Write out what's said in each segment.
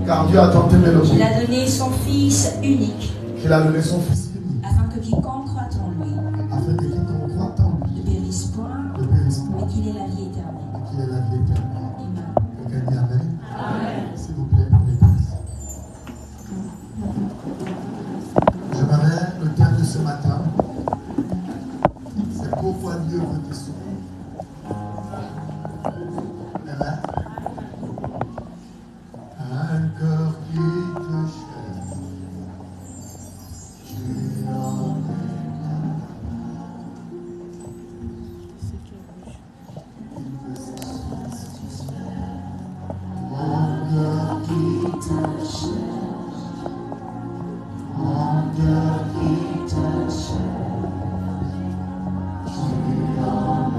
Car Dieu a tant aimé le qu'il monde. a donné son Fils unique, Qu'il a donné son Fils unique. afin que quiconque croit en lui Afin que quiconque croit en lui ne périsse point, ne périsse pas. mais qu'il ait la vie éternelle. Et qu'il ait la vie éternelle. Amen. Quelqu'un dit Amen. Amen. S'il vous plaît, prenez place. J'aimerais le thème de ce matin. C'est pourquoi Dieu veut te sauver. Amen. Un cœur qui te cherche, tu en mon cœur qui te cherche, mon cœur qui te cherche, tu en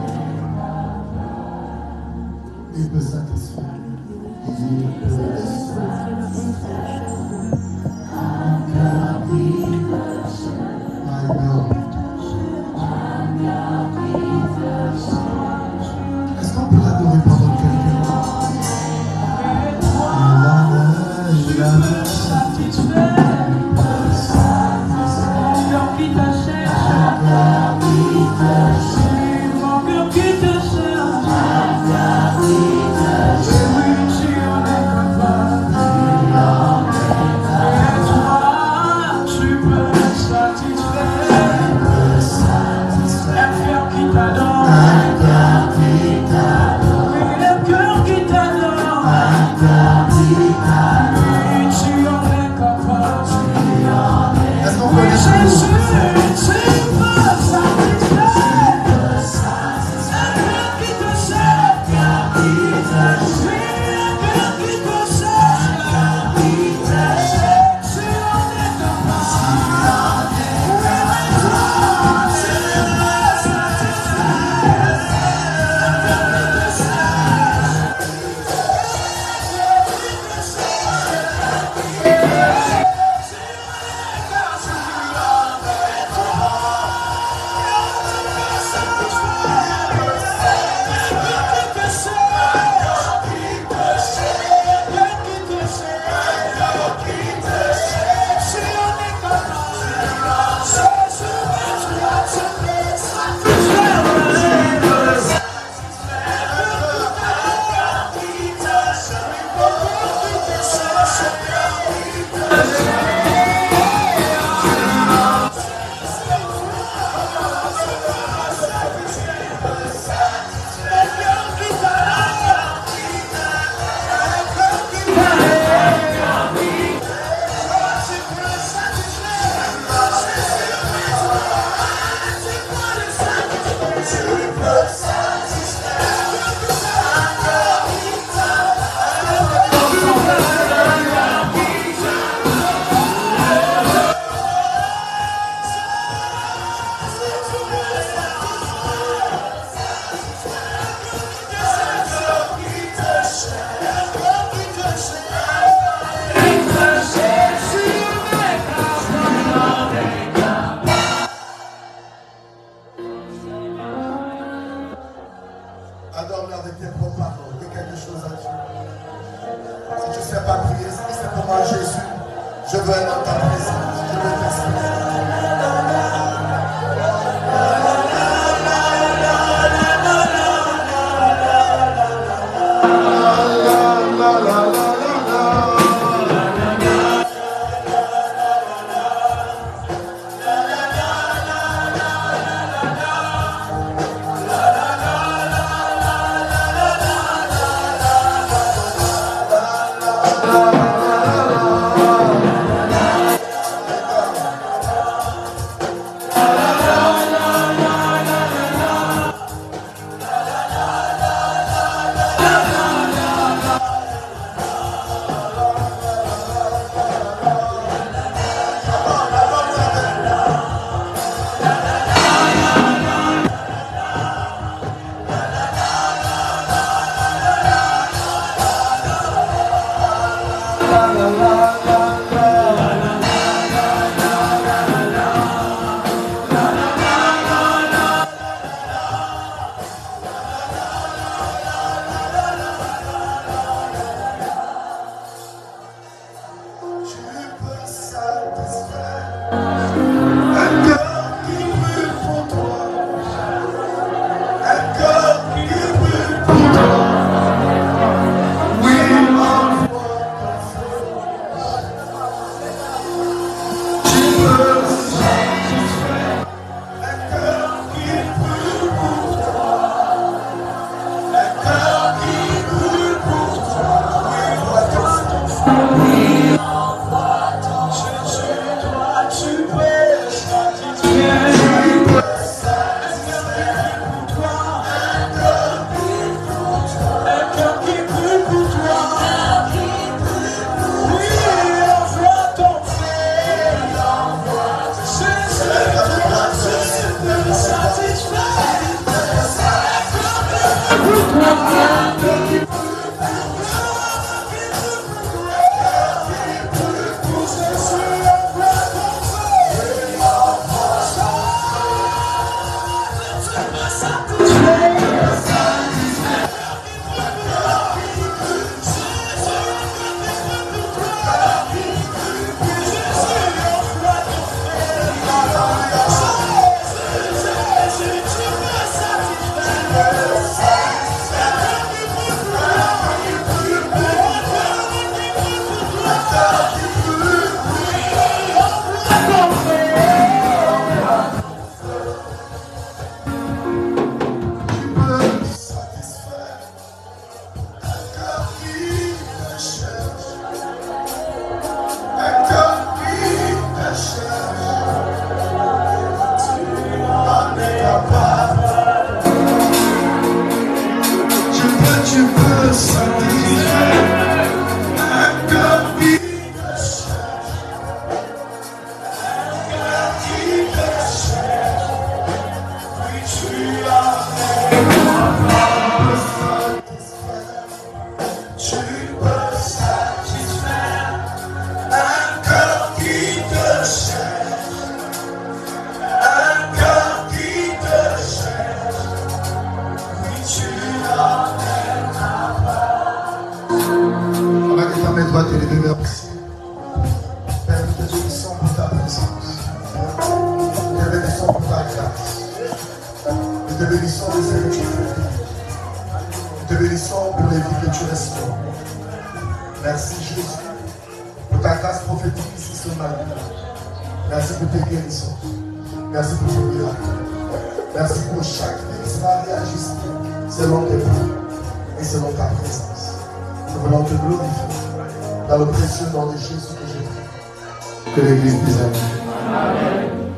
Que l'Église dise Amen.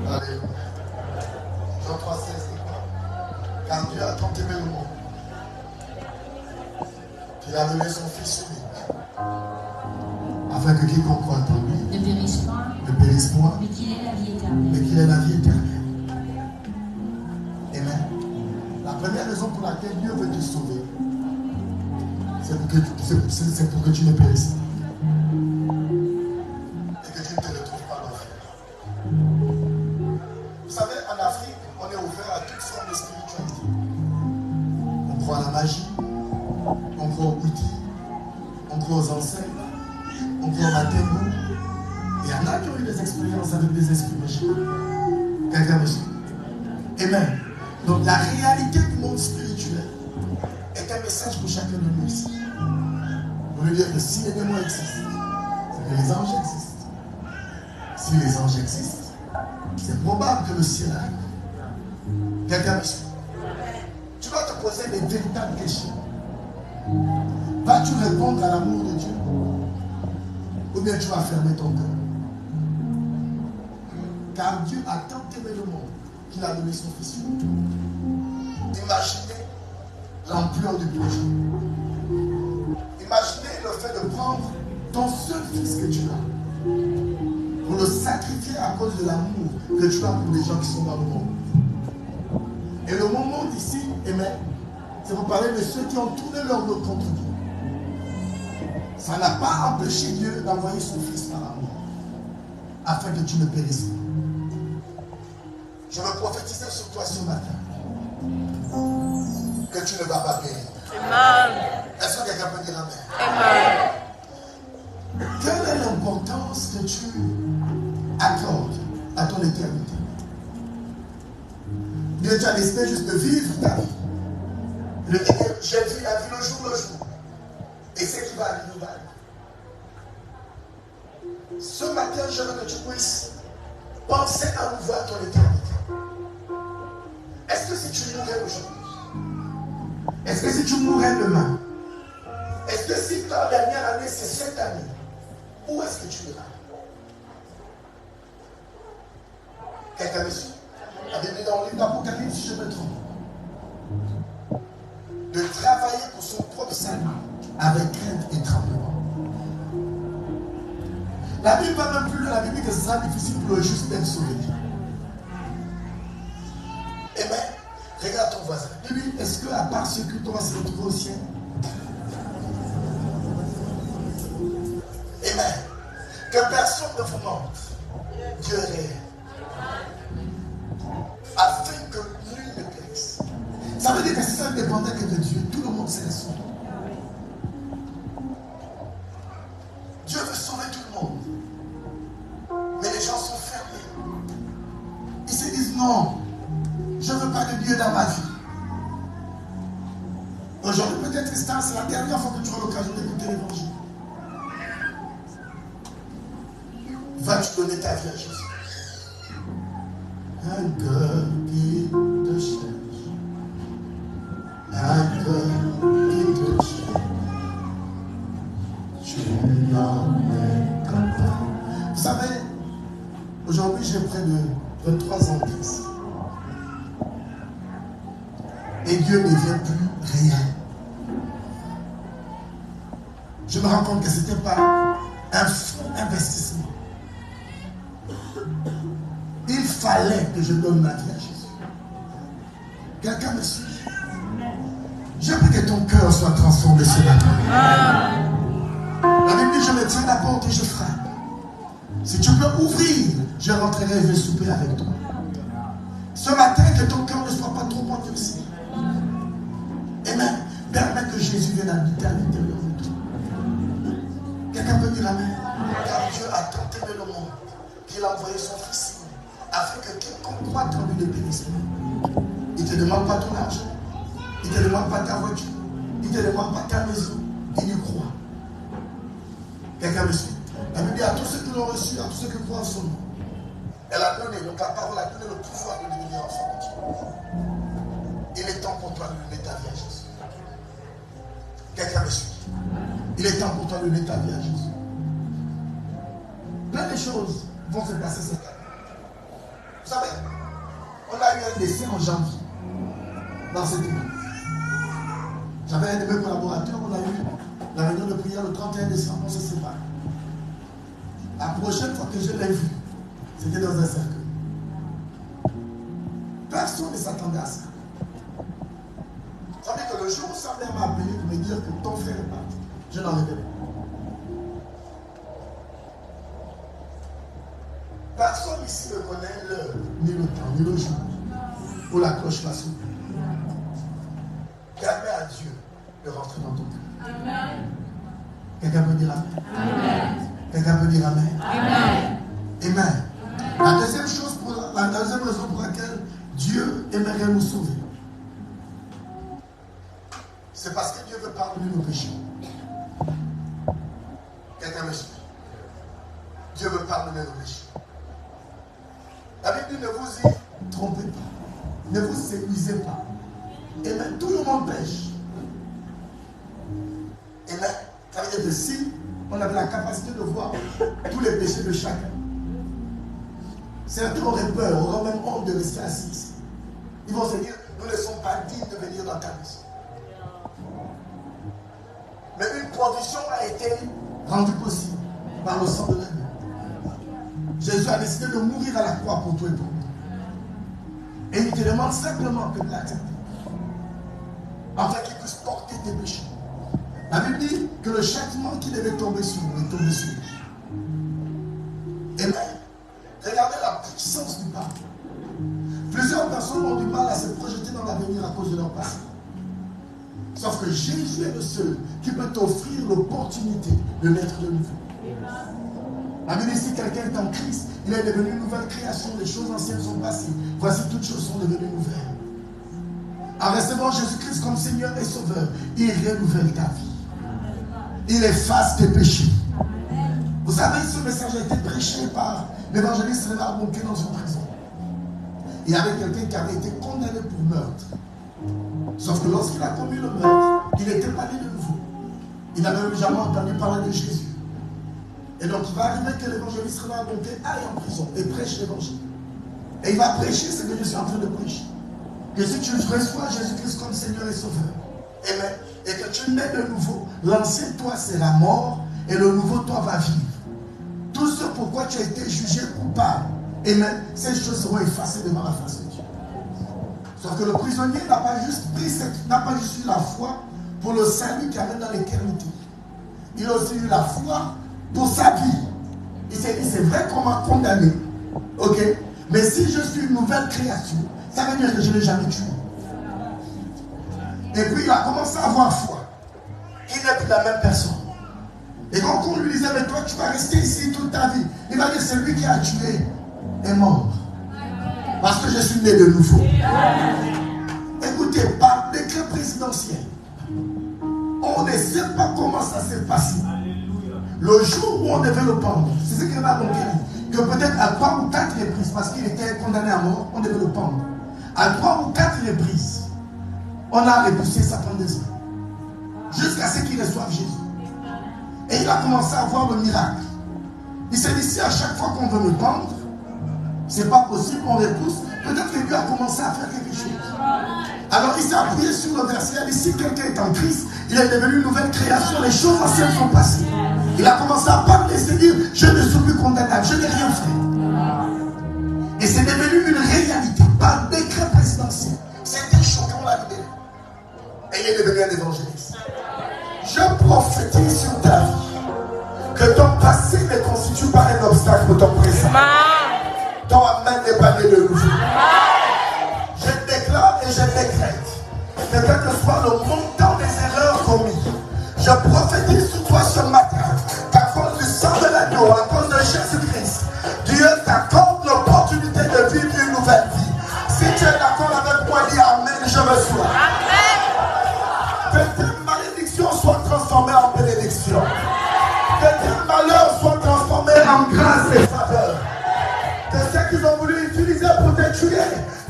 Alléluia. Jean 3,16 dit quoi? Car Dieu a tant aimé le monde qu'il a donné son Fils unique, afin que quiconque croit en lui ne périsse point, mais qu'il ait la vie éternelle. mais qu'il ait la vie éternelle. Amen. La première raison pour laquelle Dieu veut te sauver, c'est pour que tu ne périsses pas. Vous savez, en Afrique, on est ouvert à toutes formes de spiritualité. On croit à la magie, on croit aux outils, on croit aux enseignes, on croit au matémo. Il y en a qui ont eu des expériences avec des esprits magiques. Quelqu'un me suit? Amen. Donc la réalité du monde spirituel est un message pour chacun de nous ici. Pour nous dire que si les démons existent, c'est que les anges existent. Si les anges existent, c'est probable que le ciel arrive. Quelqu'un me suit? Tu vas te poser des véritables questions. Vas-tu répondre à l'amour de Dieu? Ou bien tu vas fermer ton cœur? Car Dieu a tant aimé le monde qu'il a donné son Fils unique. Imaginez l'ampleur du projet. Imaginez le fait de prendre ton seul fils que tu as, pour le sacrifier à cause de l'amour que tu as pour les gens qui sont dans le monde. Et le moment d'ici, amen, c'est pour parler de ceux qui ont tourné leur dos contre Dieu. Ça n'a pas empêché Dieu d'envoyer son Fils par amour, afin que tu ne périsses pas. Je veux prophétiser sur toi ce matin que tu ne vas pas périr. Amen. Est-ce que quelqu'un peut dire Amen? Amen. Quelle est l'importance que tu accorde à ton éternité. Dieu t'a décidé juste de vivre ta vie. De dire, j'ai vu la vie le jour le jour. Et ce qui va arriver, va arriver. Ce matin, je veux que tu puisses penser à nouveau à ton éternité. Est-ce que si tu mourrais aujourd'hui, est-ce que si tu mourrais demain, est-ce que si ta dernière année c'est cette année, où est-ce que tu iras? Quelqu'un me suit? La Bible dit dans le livre d'Apocalypse, si je me trompe, de travailler pour son propre salut avec crainte et tremblement. La Bible va même plus loin. La Bible dit que ce sera difficile pour le juste d'être sauvé. Amen. Regarde ton voisin. Dis-lui, est-ce qu'à part ce que tu vas se retrouver au ciel? Amen. Que personne ne vous mente. Dieu est réel. Afin que nul ne périsse. Ça veut dire que si ça ne dépendait que de Dieu, tout le monde serait sauvé. Dieu veut sauver tout le monde. Mais les gens sont fermés. Ils se disent non, je ne veux pas de Dieu dans ma vie. Aujourd'hui, peut-être, c'est la dernière fois que tu auras l'occasion d'écouter l'évangile. Vas-tu donner ta vie à Jésus? Un cœur qui te cherche. Un cœur qui te cherche. Tu n'en es capable. Vous savez, aujourd'hui j'ai près de 23 ans de Christ. Et Dieu ne devient plus rien. Je me rends compte que ce n'était pas un fonds investissement. Il fallait que je donne ma vie à Jésus. Quelqu'un me suit? Je veux que ton cœur soit transformé ce matin. La Bible dit, je me tiens à la porte et je frappe. Si tu peux ouvrir, je rentrerai et je vais souper avec toi. Ce matin, que ton cœur ne soit pas trop endurci. Amen. Permets que Jésus vienne habiter à l'intérieur de toi. Quelqu'un peut dire Amen? Car Dieu a tant aimé le monde qu'il a envoyé son Fils afin que quiconque croit en lui ne périsse pas. Il ne te demande pas ton argent. Il ne te demande pas ta voiture. Il ne te demande pas ta maison. Il y croit. Quelqu'un me suit? La Bible dit à tous ceux qui l'ont reçu, à tous ceux qui croient en son nom. Elle a donné, donc la parole a donné le pouvoir de devenir enfant de Dieu. Il est temps pour toi de donner ta vie à Jésus. Quelqu'un me suit? Il est temps pour toi de donner ta vie à Jésus. Plein de choses vont se passer cette année. Vous savez, on a eu un décès en janvier dans cette église. J'avais un de mes collaborateurs, on a eu la réunion de prière le 31 décembre, on se sépare. La prochaine fois que je l'ai vu, c'était dans un cercueil. Personne ne s'attendait à ça. Vous savez que le jour où sa mère m'a appelé pour me dire que ton frère est parti, je n'en étais pas. Personne ici ne connaît l'heure, ni le temps, ni le jour où la cloche va sonner. Permets à Dieu de rentrer dans ton cœur. Amen. Quelqu'un peut dire Amen? Amen. Quelqu'un peut dire Amen? Amen. Amen. La deuxième chose, la deuxième raison pour laquelle Dieu aimerait nous sauver, c'est parce que Dieu veut pardonner nos péchés. Quelqu'un me suit? Dieu veut pardonner nos péchés. La Bible dit, ne vous y trompez pas. Ne vous séduisez pas. Et même tout le monde pêche. Et même, ça veut dire que si on avait la capacité de voir tous les péchés de chacun, certains auraient peur, auraient même honte de rester assis. Ils vont se dire, nous ne sommes pas dignes de venir dans ta maison. Mais une provision a été rendue possible par le sang de l'agneau. Jésus a décidé de mourir à la croix pour toi et pour moi. Et il te demande simplement que de l'accepter. Afin qu'il puisse porter tes péchés. La Bible dit que le châtiment qui devait tomber sur nous est tombé sur lui. Amen. Regardez la puissance du pardon. Plusieurs personnes ont du mal à se projeter dans l'avenir à cause de leur passé. Sauf que Jésus est le seul qui peut t'offrir l'opportunité de naître de nouveau. La Bible dit, si quelqu'un est en Christ, Il est devenu une nouvelle création. Les choses anciennes sont passées. Voici, toutes choses sont devenues nouvelles. En recevant Jésus-Christ comme Seigneur et Sauveur, il renouvelle ta vie. Il efface tes péchés. Vous savez, ce message a été prêché par l'évangéliste Renard Bonquet dans une prison. Il y avait quelqu'un qui avait été condamné pour meurtre. Sauf que lorsqu'il a commis le meurtre, il n'était pas né de nouveau. Il n'avait même jamais entendu parler de Jésus. Et donc il va arriver que l'évangéliste Renard Bonquet aille en prison et prêche l'évangile. Et il va prêcher ce que je suis en train de prêcher. Que si tu reçois Jésus-Christ comme Seigneur et Sauveur, amen, et que tu nais de nouveau, l'ancien toi c'est la mort et le nouveau toi va vivre. Tout ce pourquoi tu as été jugé coupable, amen, ces choses seront effacées devant la face de Dieu. Sauf que le prisonnier n'a pas juste eu la foi pour le salut qui amène dans l'éternité. Il a aussi eu la foi pour sa vie. Il s'est dit, c'est vrai qu'on m'a condamné, ok, mais si je suis une nouvelle créature, ça veut dire que je ne l'ai jamais tué. Et puis il a commencé à avoir foi. Il n'est plus la même personne. Et quand on lui disait, mais toi tu vas rester ici toute ta vie, il va dire, celui qui a tué est mort. Parce que je suis né de nouveau. Écoutez, par décret présidentiel, on ne sait pas comment ça s'est passé. Le jour où on devait le pendre, c'est ce qu'il m'a montré, que peut-être à 3 ou 4 reprises, parce qu'il était condamné à mort, on devait le pendre. À 3 ou 4 reprises, on a repoussé sa pendaison. Jusqu'à ce qu'il reçoive Jésus. Et il a commencé à voir le miracle. Il s'est dit, si à chaque fois qu'on veut me pendre, c'est pas possible, on repousse, peut-être que Dieu a commencé à faire quelque chose. Alors il s'est appuyé sur le verset, il a dit, si quelqu'un est en Christ, il est devenu une nouvelle création, les choses anciennes sont passées. Il a commencé à parler et se dire, je ne suis plus condamnable, je n'ai rien fait. Et c'est devenu une réalité par décret présidentiel. C'était choquant la libérer. Et il est devenu un évangéliste. Je prophétise sur ta vie que ton passé ne constitue pas un obstacle pour ton présent. Ton amen n'est pas né de nouveau. Je déclare et je décrète que quel que soit le montant des erreurs commises, je prophétise sur toi ce matin qu'à cause du sang de l'agneau, à cause de Jésus-Christ, Dieu t'accorde l'opportunité de vivre une nouvelle vie. Si tu es d'accord avec moi, dis Amen, je reçois. Que tes malédictions soient transformées en bénédiction. Que tes malheurs soient transformés en grâce et faveur. Que ceux qui ont voulu utiliser pour te tuer,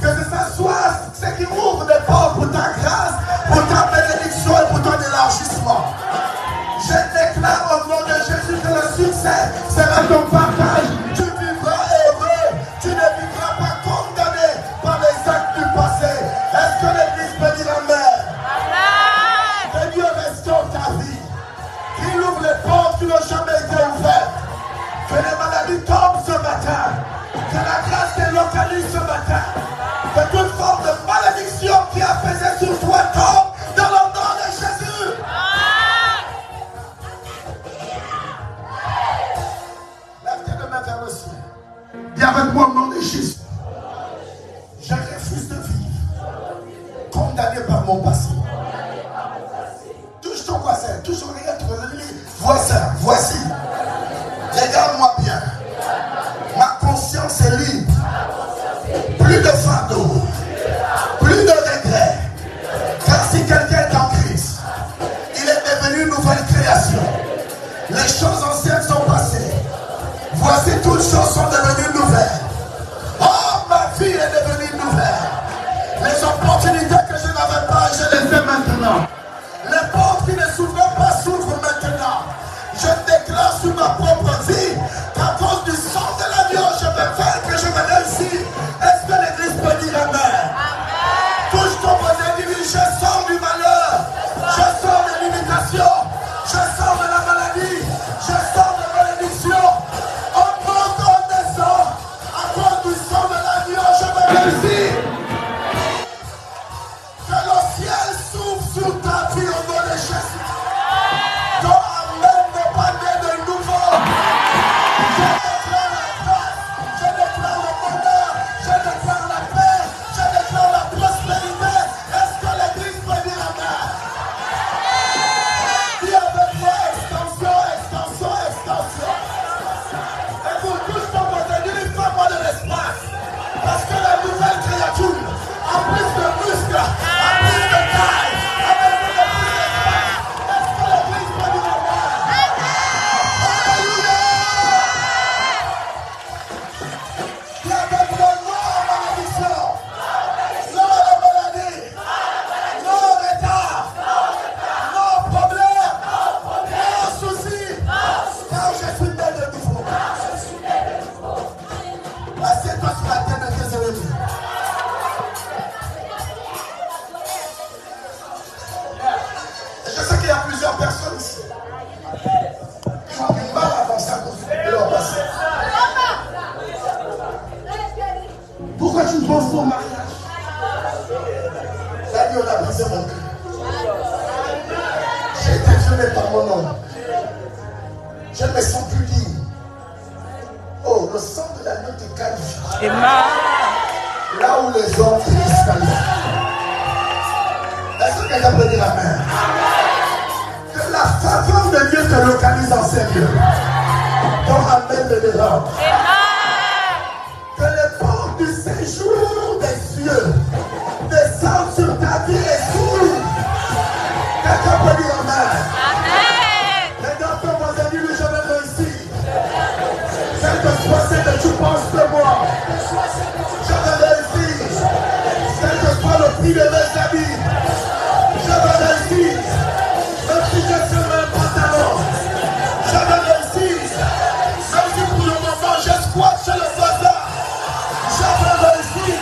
que ce soit ceux qui ouvrent des portes pour ta grâce, pour ta bénédiction et pour ton élargissement. Je déclare au nom de Jésus que le succès sera ton partage. Tu vivras heureux. Tu ne vivras pas condamné par les actes du passé. Est-ce que l'Église peut dire Amen? Que Dieu restaure ta vie. Qu'il ouvre les portes qui n'ont jamais été ouvertes. Que les maladies tombent ce matin. Que la grâce te localise ce matin. Que toute forme de malédiction qui a pesé sur toi tombe dans le nom de Jésus. Lève tes deux mains vers le ciel. Dis avec moi au nom de Jésus. Je refuse de vivre condamné par mon passé. Touche ton voisin, touche ton regard, voisin, voici. Regarde-moi bien. Ma conscience est libre. Plus de fardeau. Plus de regrets. Car si quelqu'un est en Christ, il est devenu une nouvelle création. Les choses anciennes sont passées. Voici toutes choses sont devenues nouvelles. Oh, ma vie est devenue nouvelle. Les opportunités que je n'avais pas, je les ai maintenant. Les portes qui ne s'ouvrent pas s'ouvrent maintenant. Je déclare sur ma propre vie qu'à cause du sang de l'agneau, je vais faire que je vais réussir. Est-ce que l'Église peut dire Amen? Touche ton voisin, dis-lui, je sors du malheur. Je sors de l'imitation. Je sors de la maladie. Je sors de malédiction. On monte, on descend. À cause du sang de l'agneau, je vais réussir. Que le ciel s'ouvre sur ta vie au nom de Jésus. Ton amen n'est pas né de nouveau. Assieds-toi sur la tête de tes ennemis. Et je sais qu'il y a plusieurs personnes ici qui ont du mal à avancer à cause de leur passé. Pourquoi tu ne penses pas au mariage? La nuit, on a brisé mon cœur. J'ai été violé par mon homme. Je ne me sens plus digne. Oh, le sang de l'agneau te qualifie. Là où les hommes te disqualifient. Est-ce que quelqu'un peut dire amen? Que la faveur de Dieu te localise en ces lieux. Donc amène le dehors. Que les portes du séjour des cieux descendent sur ta vie et s'ouvrent. Quelqu'un peut dire amen. Regarde ton voisin, dis-lui, je vais réussir. Quel que soit ce que tu penses de moi, je vais réussir. Quel que soit le prix de mes amis, je vais réussir. Même si j'ai sur mes pantalons, je vais réussir. Même si pour le moment je squatte chez le voisin, je vais réussir.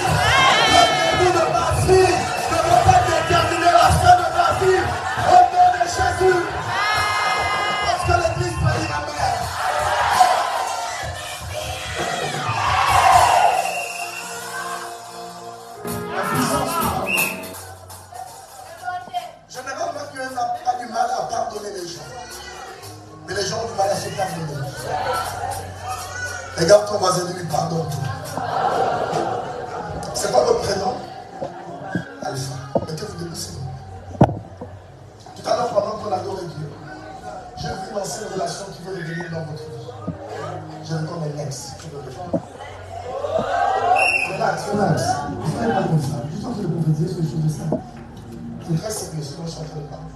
Le début de ma vie ne va pas déterminer la fin de ma vie. Au nom de Jésus. Parce que l'église va dire amen. La puissance du pardon. Généralement, Dieu n'a pas du mal à pardonner les gens. Mais les gens ont du mal à se pardonner. Regarde ton voisin, lui pardonne-toi. C'est quoi votre prénom? Alpha. Mettez-vous debout, c'est bon. Tout à l'heure, pendant qu'on adorait Dieu, j'ai vu lancer une relation qui veut revenir dans votre vie. Je le connais l'ex. Tu veux le faire? Relax, relax. Ne soyez pas comme ça. Je suis en train de prophétiser sur les choses de ça. C'est très sérieux, sinon je suis en train de parler.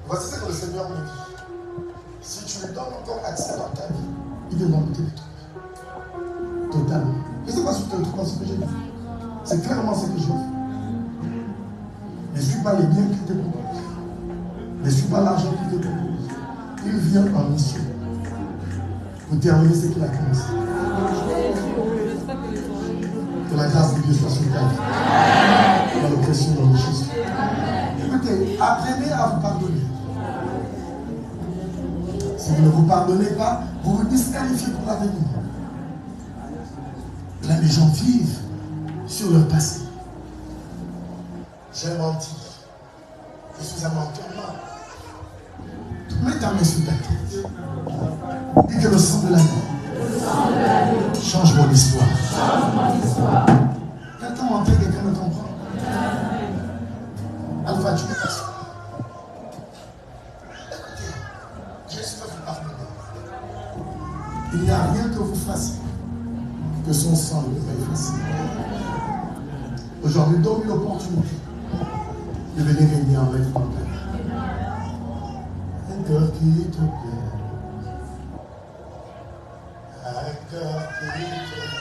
Voici ce que le Seigneur me dit. Si tu lui donnes encore accès dans ta vie, il devra goûter des trucs. Totalement. Je ne sais pas si tu te trouves ce que j'ai dit. C'est clairement ce que j'ai fait. Ne suis pas les biens qu'il te propose. Ne suis pas l'argent qu'il te propose. Il vient en mission pour terminer ce qu'il a commencé. Que la grâce de Dieu soit sur ta vie. Dans le précieux nom de Jésus. Écoutez, apprenez à vous pardonner. Si vous ne vous pardonnez pas, vous vous disqualifiez pour l'avenir. Là, les gens vivent sur leur passé. J'ai menti. Je suis un menteur. Mets ta main sur ta tête. Dis que le sang de l'agneau change mon histoire. Quelqu'un m'entend, quelqu'un me comprend. Alpha, tu peux passer. Écoutez, Jésus va vous pardonner. Il n'y a rien que vous fassiez que son sang ne peut pas effacer. Aujourd'hui, donne une opportunité de venir régner en maître dans ta vie. Un cœur qui te plaît. Un cœur qui te plaît.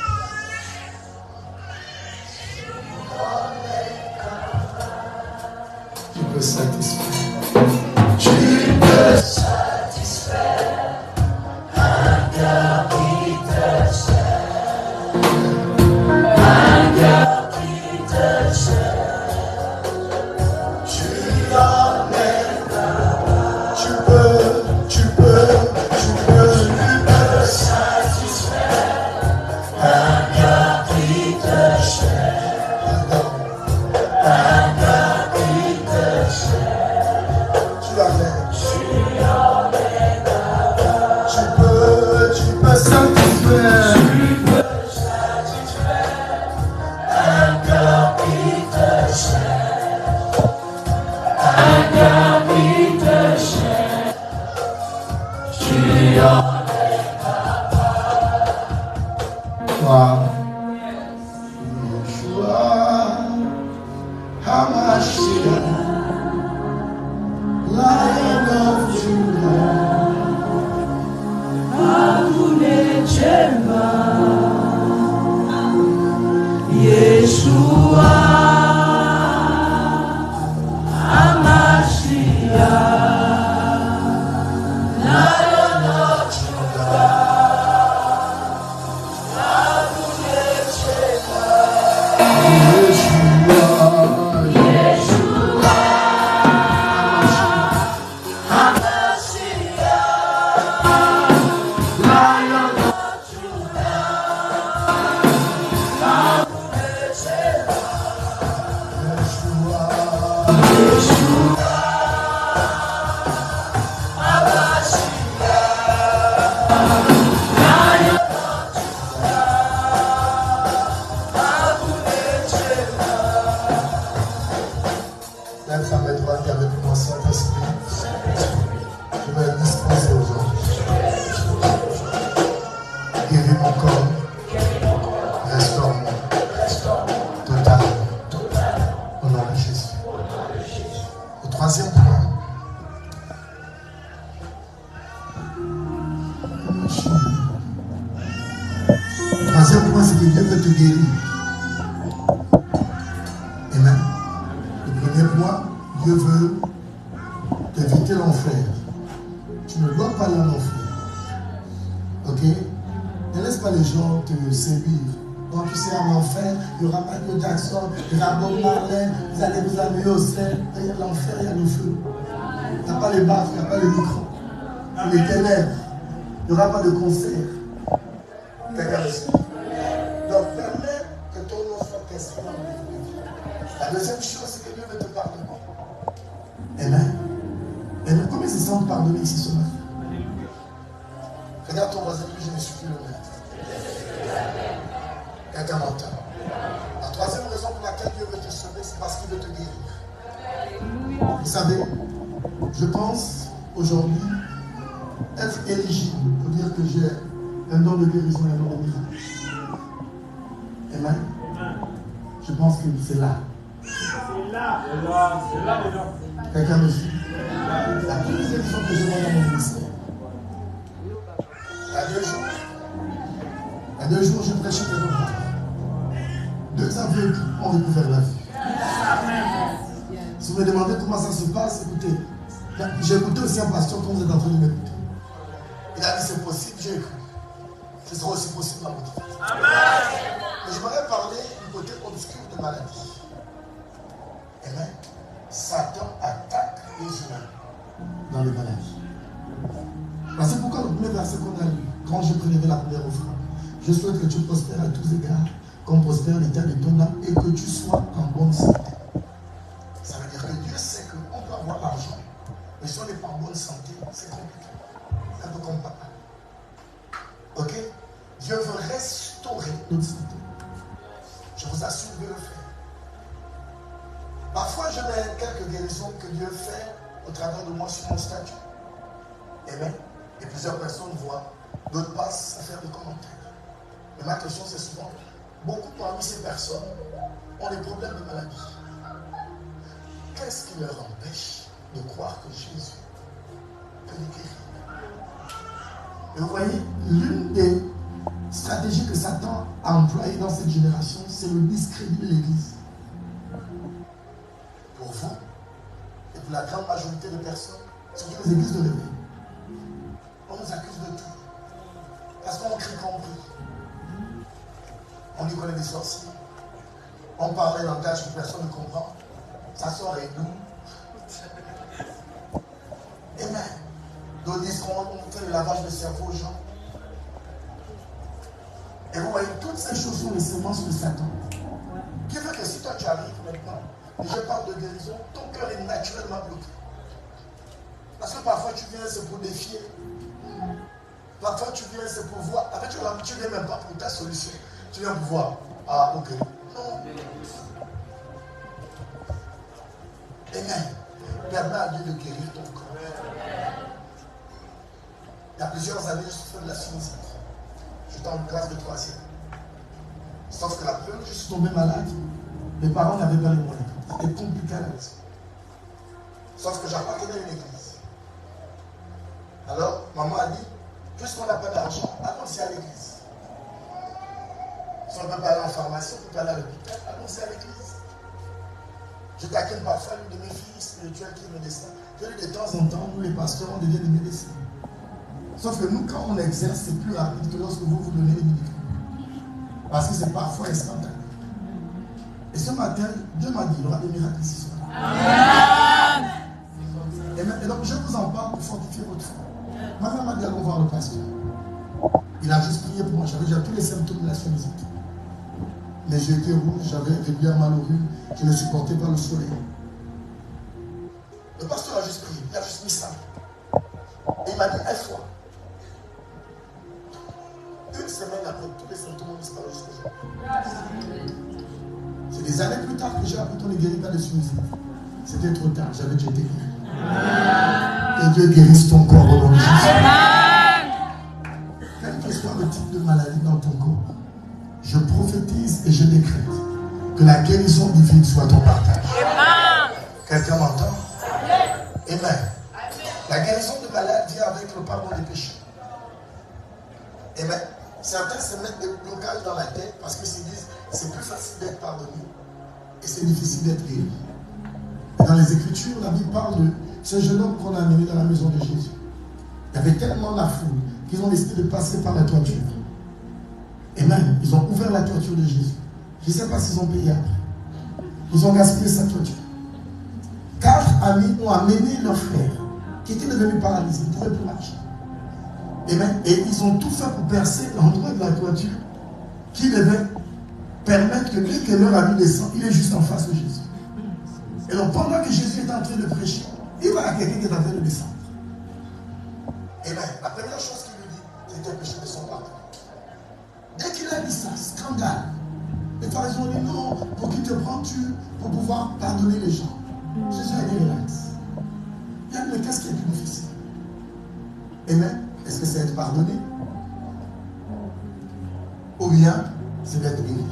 Tu peux satisfaire. Tu peux satisfaire. Un cœur qui te sert. Un cœur qui te sert. Tu en es capable. Tu peux satisfaire. Un cœur qui te sert. Un cœur qui te sert. Tu en es. Tu peux satisfaire. Tu peux satisfaire. Un cœur qui te sert. Un cœur qui te sert. Tu en es capable. Toi, Yeshua, HaMashiach, Lion of Judah. Yeshua, HaMashiach, Lion of Judah. mon corps. Restaure-moi. Totalement. Au nom de Jésus. Le troisième point. Le troisième point, c'est que Dieu veut te guérir. Amen. Le premier point, Dieu veut t'éviter l'enfer. Tu ne dois pas aller en enfer. Ok? Ne laisse pas les gens te séduire. Quand tu sais en enfer, il y aura Michael Jackson, il y aura Bob Marley, vous allez vous amener au ciel. Il y a l'enfer, il y a le feu. Il n'y a pas les baffes, il n'y a pas les micros. Il y a les ténèbres. Il n'y aura pas de concert. Quelqu'un le sait. Donc permets que ton nom soit inscrit dans le livre de vie. La deuxième chose, c'est que Dieu veut te pardonner. Amen. Amen. Combien se sentent pardonnés ici ce matin? Regarde ton voisin, je ne suis plus le maître. Quelqu'un m'entend. La troisième raison pour laquelle Dieu veut te sauver, c'est parce qu'il veut te guérir. Vous savez, je pense aujourd'hui être éligible pour dire que j'ai un don de guérison et un don de miracle. Amen. Je pense que c'est là. C'est là. Quelqu'un me suit. La deuxième fois que je vois dans mon ministère. Il y a 2 jours, je prêchais quelque part. 2 aveugles ont découvert la vie. Si vous me demandez comment ça se passe, écoutez. J'ai écouté aussi un pasteur quand vous êtes en train de m'écouter. Il a dit c'est possible, j'ai écrit. Ce sera aussi possible dans votre vie. Mais je m'aurais parlé du côté obscur de maladie. Amen. Satan attaque les humains dans les maladies. C'est pourquoi le premier verset qu'on a lu, quand je prélevais la première offrande, je souhaite que tu prospères à tous égards, comme prospère l'état de ton âme et que tu sois en bonne santé. Ça veut dire que Dieu sait qu'on peut avoir l'argent, mais si on n'est pas en bonne santé, c'est compliqué. C'est un peu comme papa. Ok? Dieu veut restaurer notre santé. Je vous assure de le faire. Parfois, je mets quelques guérisons que Dieu fait au travers de moi sur mon statut. Amen. Et plusieurs personnes voient, d'autres passent à faire des commentaires. Mais ma question, c'est souvent, beaucoup parmi ces personnes ont des problèmes de maladie. Qu'est-ce qui leur empêche de croire que Jésus peut les guérir? Et vous voyez, l'une des stratégies que Satan a employées dans cette génération, c'est le discrédit de l'Église. Pour vous, et pour la grande majorité de personnes, surtout les églises de réveil, on nous accuse de tout. Parce qu'on crie compris. On y connaît des sorciers. On parle un langage que personne ne comprend. Ça sort et nous. Amen. D'autres disent qu'on fait le lavage de cerveau aux gens. Et vous voyez, toutes ces choses sont les semences de Satan. Qui fait que si toi tu arrives maintenant, et je parle de guérison, ton cœur est naturellement bloqué. Parce que parfois tu viens, c'est pour défier. Parfois tu viens, c'est pour voir. En fait, tu ne viens même pas pour ta solution. Tu viens pour voir. Ah, ok. Non. Amen. Permets à Dieu de guérir ton corps. Il y a plusieurs années, je souffrais de la sinusite. J'étais en classe de 3e. Sauf que la première, je suis tombé malade. Mes parents n'avaient pas les moyens. C'était compliqué à la maison. Sauf que j'appartenais à une église. Alors, maman a dit, puisqu'on n'a pas d'argent, allons-y à l'église. Si on ne peut pas aller en pharmacie, on ne peut pas aller à l'hôpital, allons-y à l'église. Je taquine parfois une de mes filles spirituelles qui est médecin. Je dis de temps en temps, nous les pasteurs, on devient des médecins. Sauf que nous, quand on exerce, c'est plus rapide que lorsque vous vous donnez les médicaments. Parce que c'est parfois instantané. Et ce matin, Dieu m'a dit, il y aura des miracles ici ce matin. Amen. Et donc, je vous en parle pour fortifier votre foi. Ma femme m'a dit, allons voir le pasteur. Il a juste prié pour moi. J'avais déjà tous les symptômes de la sinusite. Les yeux étaient rouges, j'avais régulièrement mal au rhume, je ne supportais pas le soleil. Le pasteur a juste prié, il a juste mis ça. Et il m'a dit, une fois. Une semaine après, tous les symptômes ont disparu jusqu'à aujourd'hui. C'est des années plus tard que j'ai appris qu'on ne guérit pas de sinusite. C'était trop tard, j'avais déjà été guéri. Que Dieu guérisse ton corps au nom de Jésus. Quel que soit le type de maladie dans je prophétise et je décrète que la guérison divine soit ton partage. Quelqu'un m'entend? Amen. La guérison de malade vient avec le pardon des péchés. Amen. Certains se mettent des blocages dans la tête parce qu'ils se disent c'est plus facile d'être pardonné et c'est difficile d'être guéri. Et dans les Écritures, la Bible parle de ce jeune homme qu'on a amené dans la maison de Jésus. Il y avait tellement la foule qu'ils ont décidé de passer par la toiture. Amen. Ils ont ouvert la toiture de Jésus. Je ne sais pas s'ils ont payé après. Ils ont gaspillé sa toiture. 4 amis ont amené leur frère qui était devenu paralysé. Il ne pouvait plus marcher. Amen. Et ils ont tout fait pour percer l'endroit de la toiture qui devait permettre que dès que l'heure a lui descend, il est juste en face de Jésus. Et donc pendant que Jésus est en train de prêcher, il va à quelqu'un qui est en train de descendre. Amen. La première chose qu'il lui dit, c'était le péché de son pardon. Dès qu'il a dit ça, scandale. Les pharisiens ont dit non, pour qui te prends-tu pour pouvoir pardonner les gens? Jésus a dit relax. Il a dit, mais qu'est-ce qui est plus difficile? Amen. Est-ce que c'est être pardonné? Ou bien c'est d'être guéri?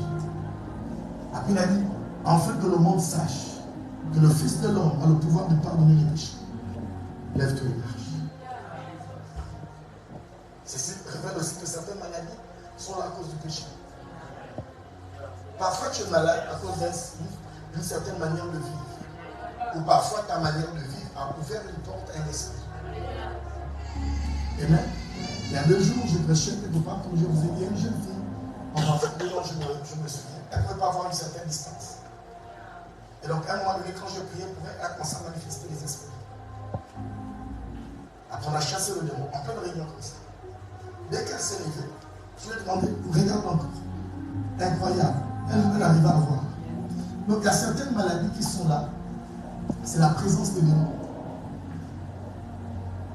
Après il a dit, afin que le monde sache que le Fils de l'homme a le pouvoir de pardonner les péchés. Lève-toi et marche. Ceci révèle aussi que certaines maladies sont là à cause du péché. Parfois tu es malade à cause d'une certaine manière de vivre. Ou parfois ta manière de vivre a ouvert une porte à un esprit. Amen. Il y a 2 jours, je prêchais quelque part, comme je vous ai dit, une jeune fille. Enfin, 2 ans, je me souviens. Elle ne pouvait pas avoir une certaine distance. Et donc, à un moment donné, quand je priais pour elle, elle a commencé à manifester les esprits. Après, on a chassé le démon en pleine réunion comme ça. Dès qu'elle s'est levée, je lui ai demandé, regarde encore. Incroyable. Elle arrive à voir. Donc, il y a certaines maladies qui sont là. C'est la présence des démons.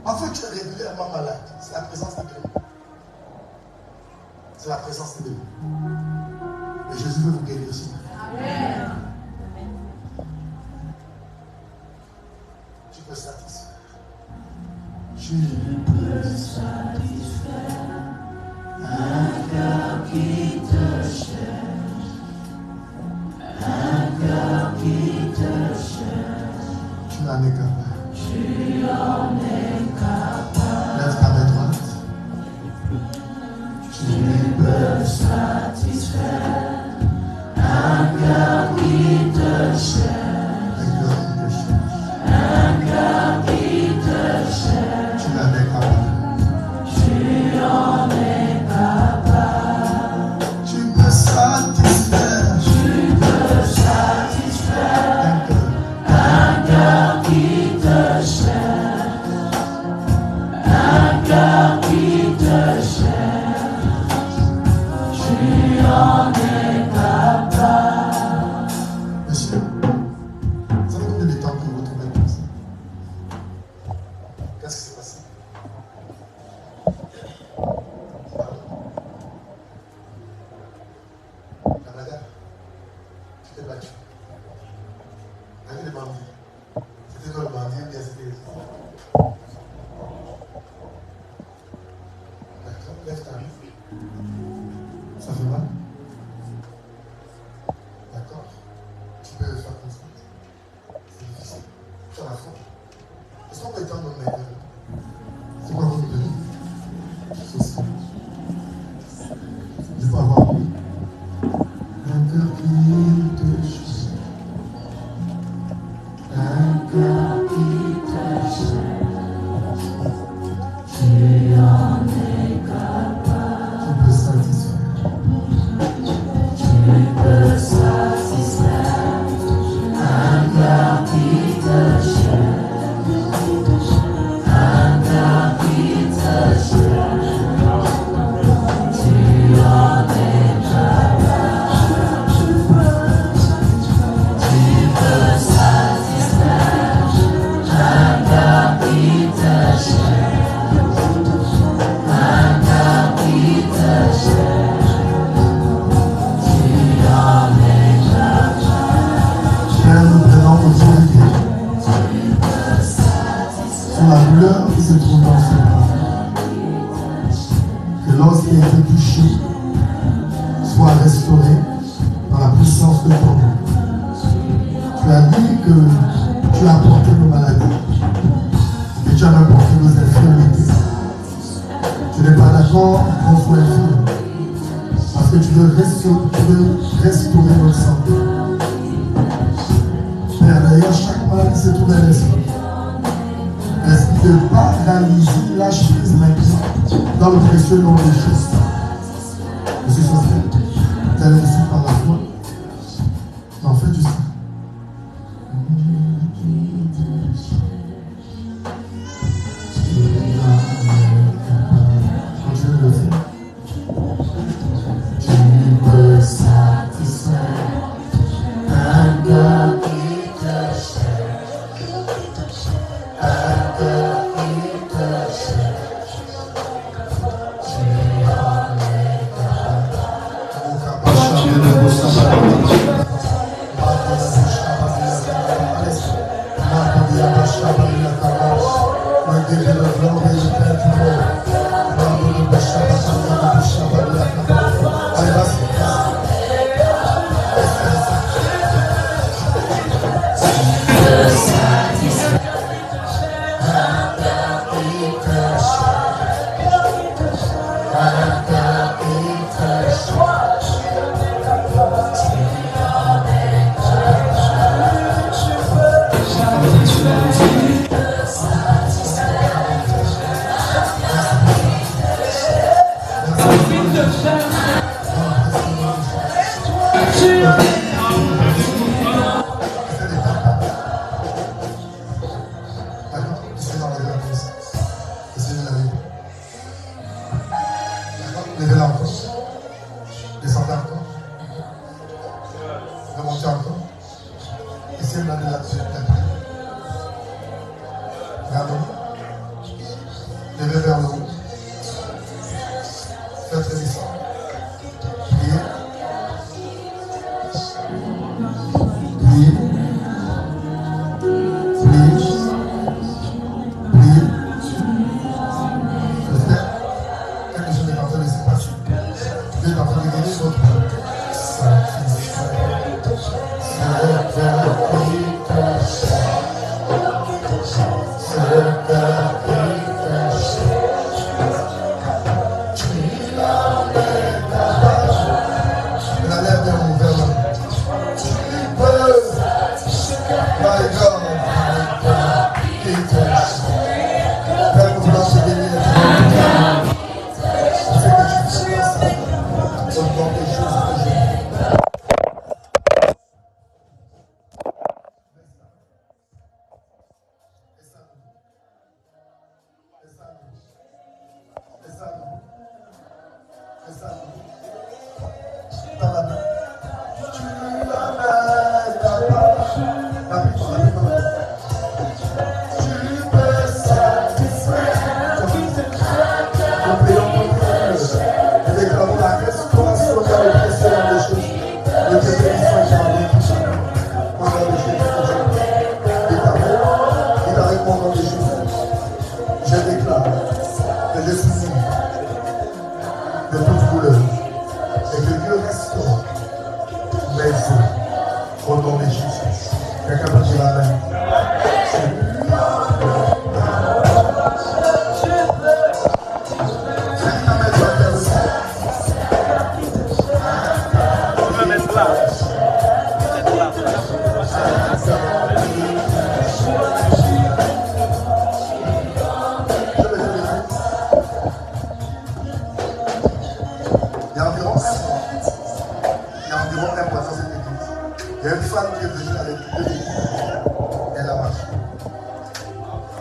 Parfois, tu es régulièrement malade. C'est la présence des démons. C'est la présence des démons. Et Jésus veut vous guérir ce matin. Amen. Tu peux satisfaire. Tu peux satisfaire un cœur qui te cherche. Un cœur qui te cherche. Tu en es capable. Tu en es capable. Lève ta main droite. Tu peux satisfaire un cœur qui te cherche. Un cœur qui te cherche. Tu en es capable. Tu en es capable. Tu peux satisfaire. Tu peux satisfaire un cœur qui te cherche. Un cœur qui te cherche. Tu en es capable. Monsieur, ça fait combien de temps que vous vous trouvez comme ça? Qu'est-ce qui s'est passé? La madame, tu t'es battu. Avec les bandits. C'était quoi le bandit ou bien c'était les autres? D'accord, lève ta main. Ça fait mal? D'accord. Tu peux faire comme ça. C'est difficile. Tu as la foi. Est-ce qu'on peut étendre nos mains? C'est quoi votre demande? Ceci. Je peux avoir oui. Un cœur qui te cherche. Un cœur qui te cherche. Tu en es capable. Tu peux satisfaire. Tu peux satisfaire un cœur qui te cherche. Un cœur qui te cherche. Tu en es capable. Tu peux satisfaire un cœur qui te cherche. Un cœur qui te cherche. Tu en es capable. Père, nous prenons autorité sur la douleur qui se trouve dans son corps. Que lorsqu'il a été touché, sois restauré par la puissance de ton nom. Tu as dit que tu as porté nos maladies et tu as même porté nos infirmités. Tu n'es pas d'accord qu'on soit infirme parce que tu veux restaurer notre santé. Père, d'ailleurs, chaque malade se trouve un esprit. L'esprit de paralysie, lâche prise maintenant dans le précieux nom de Jésus. Je suis sauvé. Tu as réussi par la foi. En fait, tu sais. Continue de le faire. Tu peux satisfaire un cœur qui te cherche. Un cœur qui te cherche. Tu en es Levez-la encore. Descendez encore. Remontez encore. Essayez de la prière. Regardez. Levez vers le haut. Faites rémission. Priez. Priez. Priez. Priez. Quelque chose est en train de se passer. Dieu est en train de guérir votre cœur.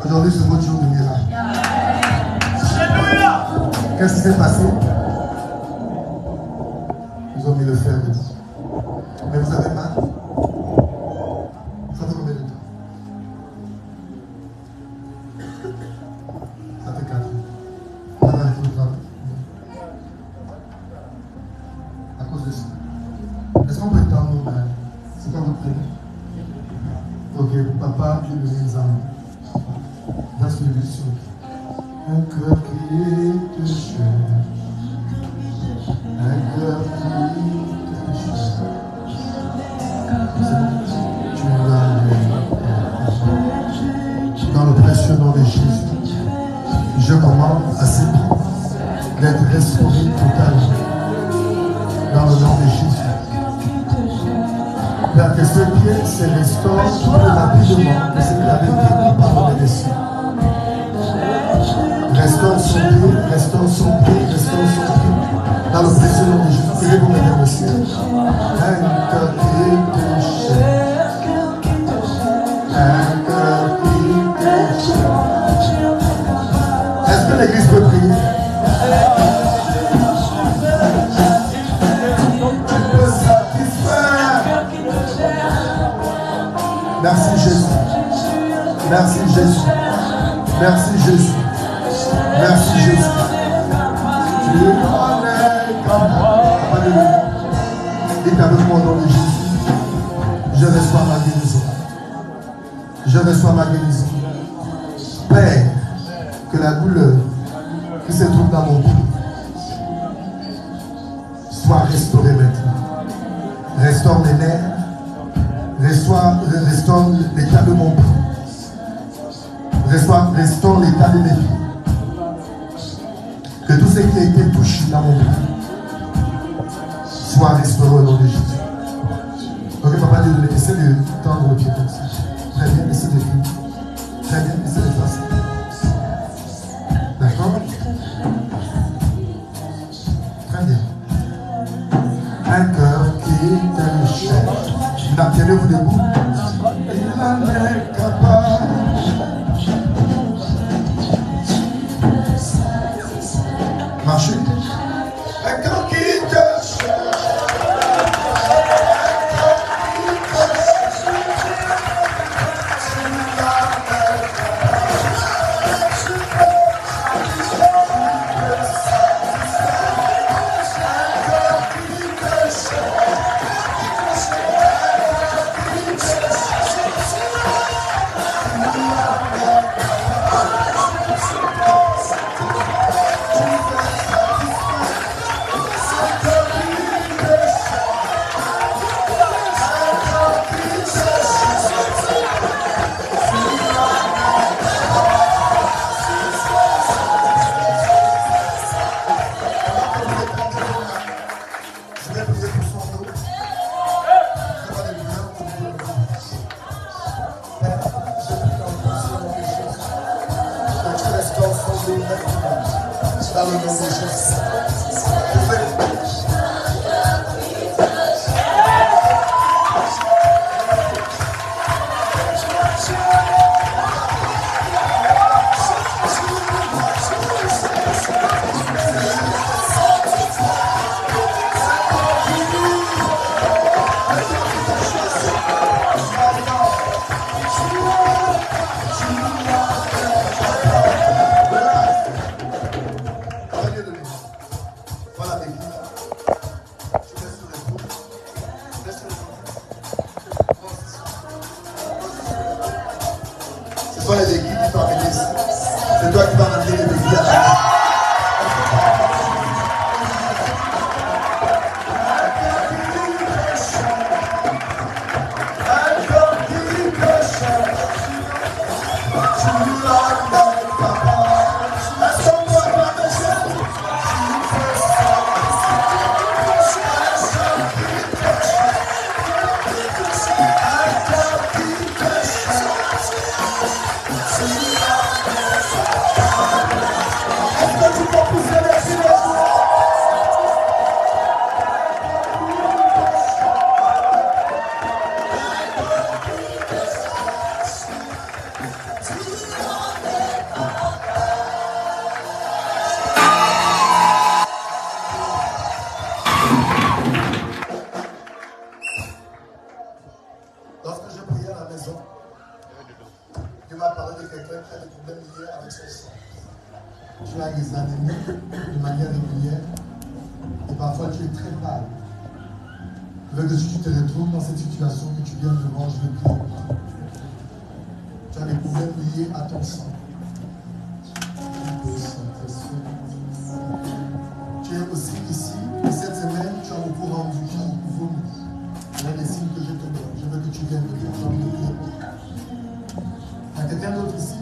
Aujourd'hui, c'est votre jour de miracle. Qu'est-ce qui s'est passé? Ils ont mis le fer dedans. Mais vous avez mal? Ça fait combien de temps? Ça fait 4 ans. On a arrêté le travail. À cause de ça. Est-ce qu'on peut étendre nos mains? C'est quoi votre prénom? Ok, papa, Dieu nous les âmes. Dans ce livre, un cœur qui te cherche, un cœur qui restaurer totalement. Dans le nom de Jésus. Père, que ce pied se restaure tout rapidement que ce qu'il avait été par le médecin. Restaure son pied, restaure son pied, restaure son pied. Dans le précieux nom de Jésus, tirez-vous maintenant le ciel. Un cœur qui te cherche. Un cœur qui te cherche. Est-ce que l'église peut prier? Merci Jésus. Merci Jésus. Merci Jésus. Merci Jésus. Tu en es capable. Alléluia. Dites avec moi au nom de Jésus. Je reçois ma guérison. Je reçois ma guérison. Père, que la douleur qui se trouve dans mon cou soit restaurée maintenant. Restaure mes nerfs. Restaure l'état de mon pied. Restaure l'état de mes pieds. Que tout ce qui a été touché dans mon pied soit restauré au nom de Jésus. Ok, papa, essaie de tendre le pied comme ça. Très bien, essaie de faire. Très bien, essaie de faire ça. D'accord? Très bien. Un cœur qui te cherche. Tenez-vous debout. Il en est capable. Marchez. Un cœur qui te cherche.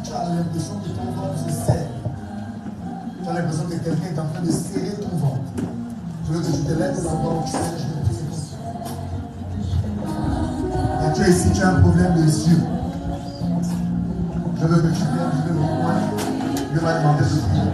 Tu as l'impression que ton ventre se serre. Tu as l'impression que quelqu'un est en train de serrer tout Et tu es ici, tu as un problème de yeux. Je veux que tu viennes, je veux le voir. Dieu m'a demandé de prier.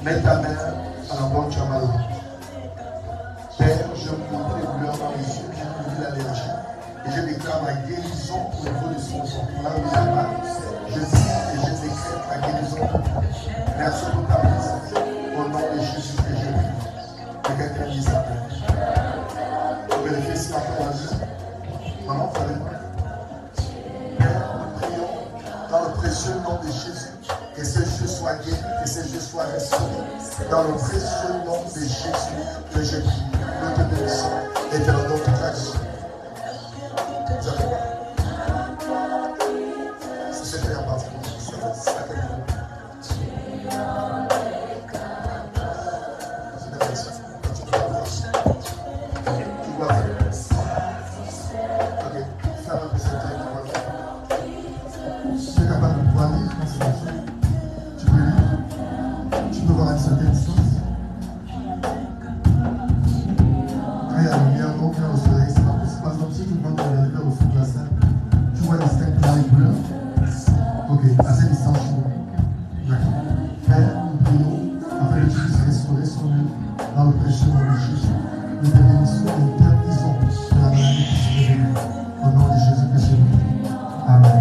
Mets ta main à la banque Chamalo. Père, je montre les douleurs dans les yeux, j'ai conduit l'allergie. Et je déclare la guérison au niveau de son ventre. Là où il est mal, je dis et je décrète la guérison. Merci pour ta présence. Au nom de Jésus que je prie. Que quelqu'un dise Amen. Vous vérifiez si la paix est là. Maman, vous allez voir. Père, nous prions dans le précieux nom de Jésus. Que ces yeux soient guéris, que ces yeux soient restaurés. Dans le précieux nom de Jésus que je prie. Nous te bénissons et te rendons toute l'action. Vous allez voir. Si c'est fait en particulier, ça va être ça que vous. C'est la question. Tu dois voir. Tu dois voir. Ok. Ferme un peu cette tête. Tu es capable de pouvoir lire quand c'est la chose. Tu peux voir à une certaine distance. Quand il y a la lumière, donc là au soleil, c'est pas possible. Par exemple, si tu demandes de regarder au fond de la salle, tu vois distinctement les couleurs. Ok, à cette distance, tu vois. D'accord. Père, nous prions afin que tu puisses restaurer son œuvre dans le précieux nom de Jésus. Nous te bénissons et interdisons de la maladie qui se révèle. Au nom de Jésus que je prie. Amen.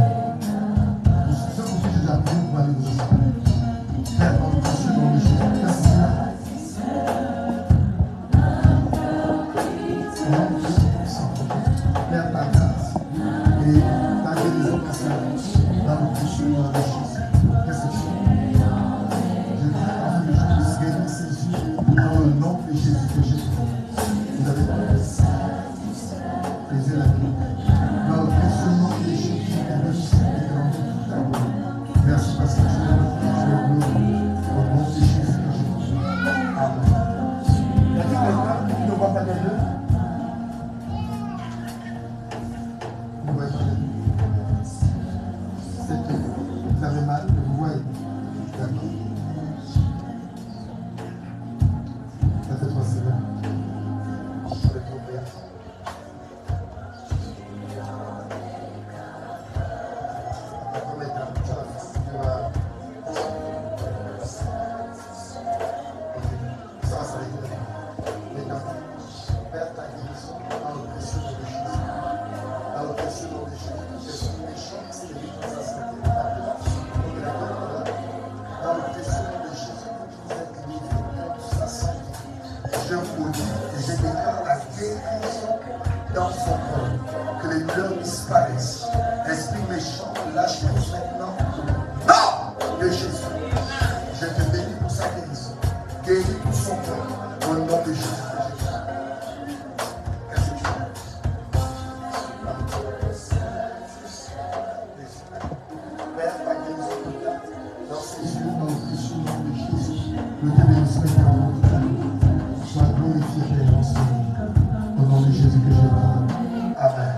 Ce qu'on fait, j'ai appris pour aller vous expliquer. Père, dans le précieux nom de Jésus, merci. Père, ta grâce et ta guérison dans sa vie, dans le précieux nom de Jésus. Qu'est-ce que tu fais? Je prie afin que je puisse guérir ses yeux dans le nom de Jésus que j'ai pris. Vous avez les yeux la vie. Dans le précieux nom de Jésus, je te bénis et te rends toute ta gloire. Merci parce que tu es glorieux. Au nom de Jésus que j'ai pris. Amen. Y a-t-il quelqu'un qui ne voit pas les deux? Vous ne voyez pas les deux. C'est que vous avez mal, mais vous voyez. D'accord. Ça fait 3 semaines. Avec ton père. La première étape, tu vas. Ça va s'arrêter là. Maintenant, Père, ta guérison dans le précieux nom de Jésus. Dans le précieux nom de Jésus. L'esprit méchant, c'est les vies qui sont santé. Dans le précieux nom de Jésus, vous êtes livrés de sa santé. Je vous dis et je déclare la guérison dans son corps. Que les douleurs disparaissent. L'esprit méchant, lâche prise maintenant. Non! De Jésus. Je te bénis pour sa guérison. Guéris pour son corps. Au nom de Jésus. Qu'est-ce que tu fais? Père, ta guérison dans ses yeux, dans le précieux nom de Jésus. Nous te bénissons et te rendons toute la gloire. Sois glorifié, Père, dans ce monde. Au nom de Jésus que je prie. Amen.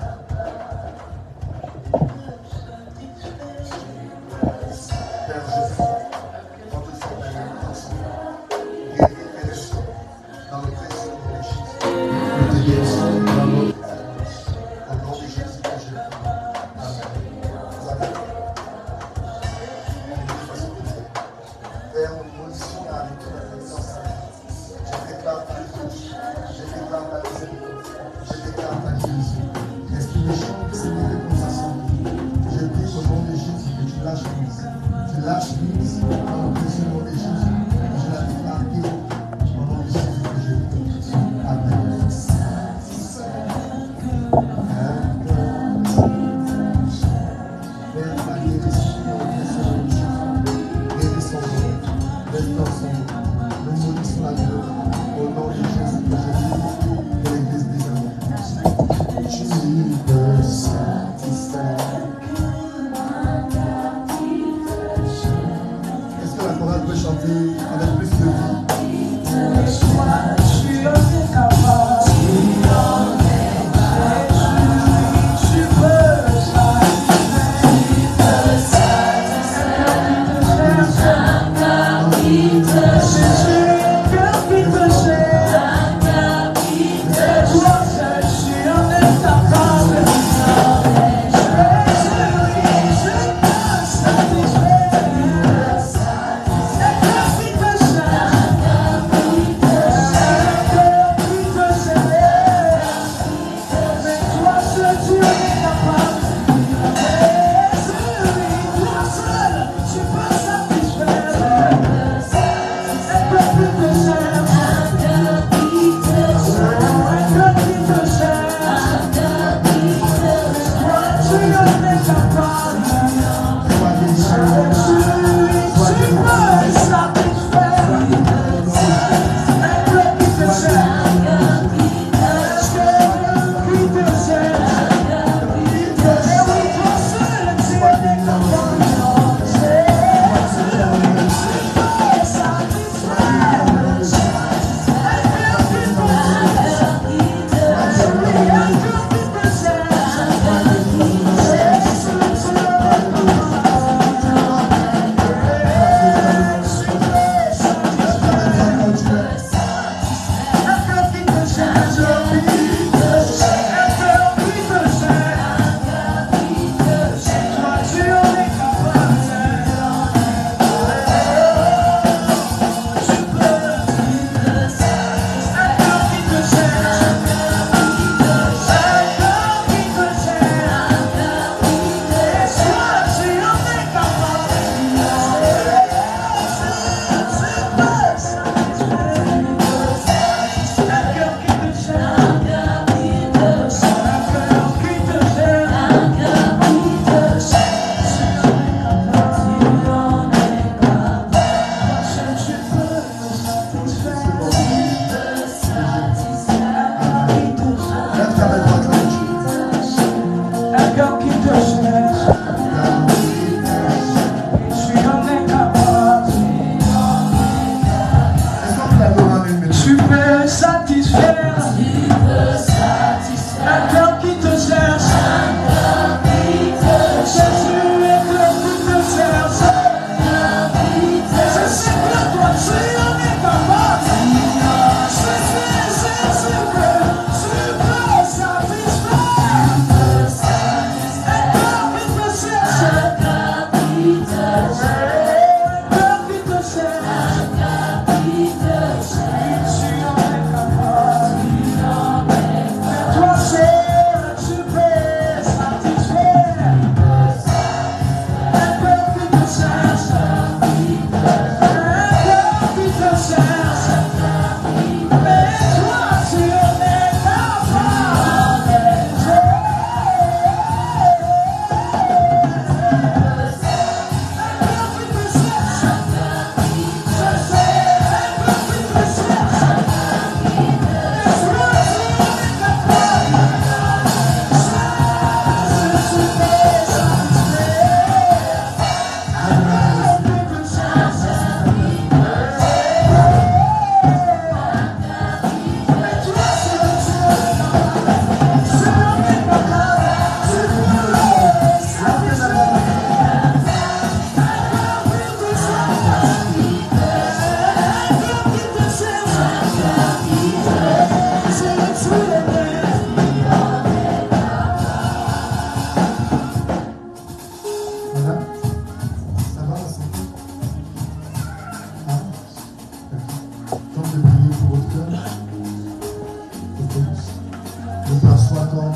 d'accord,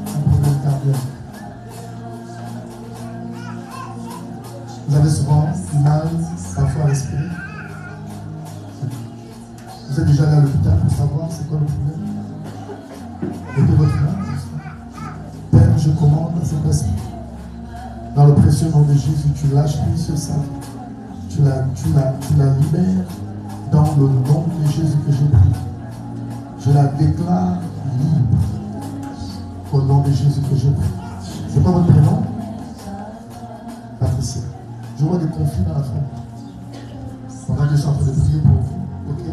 vous pouvez le garder. Vous avez souvent du mal parfois à respirer. Vous êtes déjà allé à l'hôpital pour savoir c'est quoi le problème. Mettez votre main. Père, je commande à cet esprit. Dans le précieux nom de Jésus, tu lâches prise sur ça. Tu la libères dans le nom de Jésus que j'ai pris. Je la déclare libre au nom de Jésus que j'ai pris. C'est quoi votre prénom? Patricia. Je vois des conflits dans la famille. Pendant que je suis en train de prier pour vous, ok?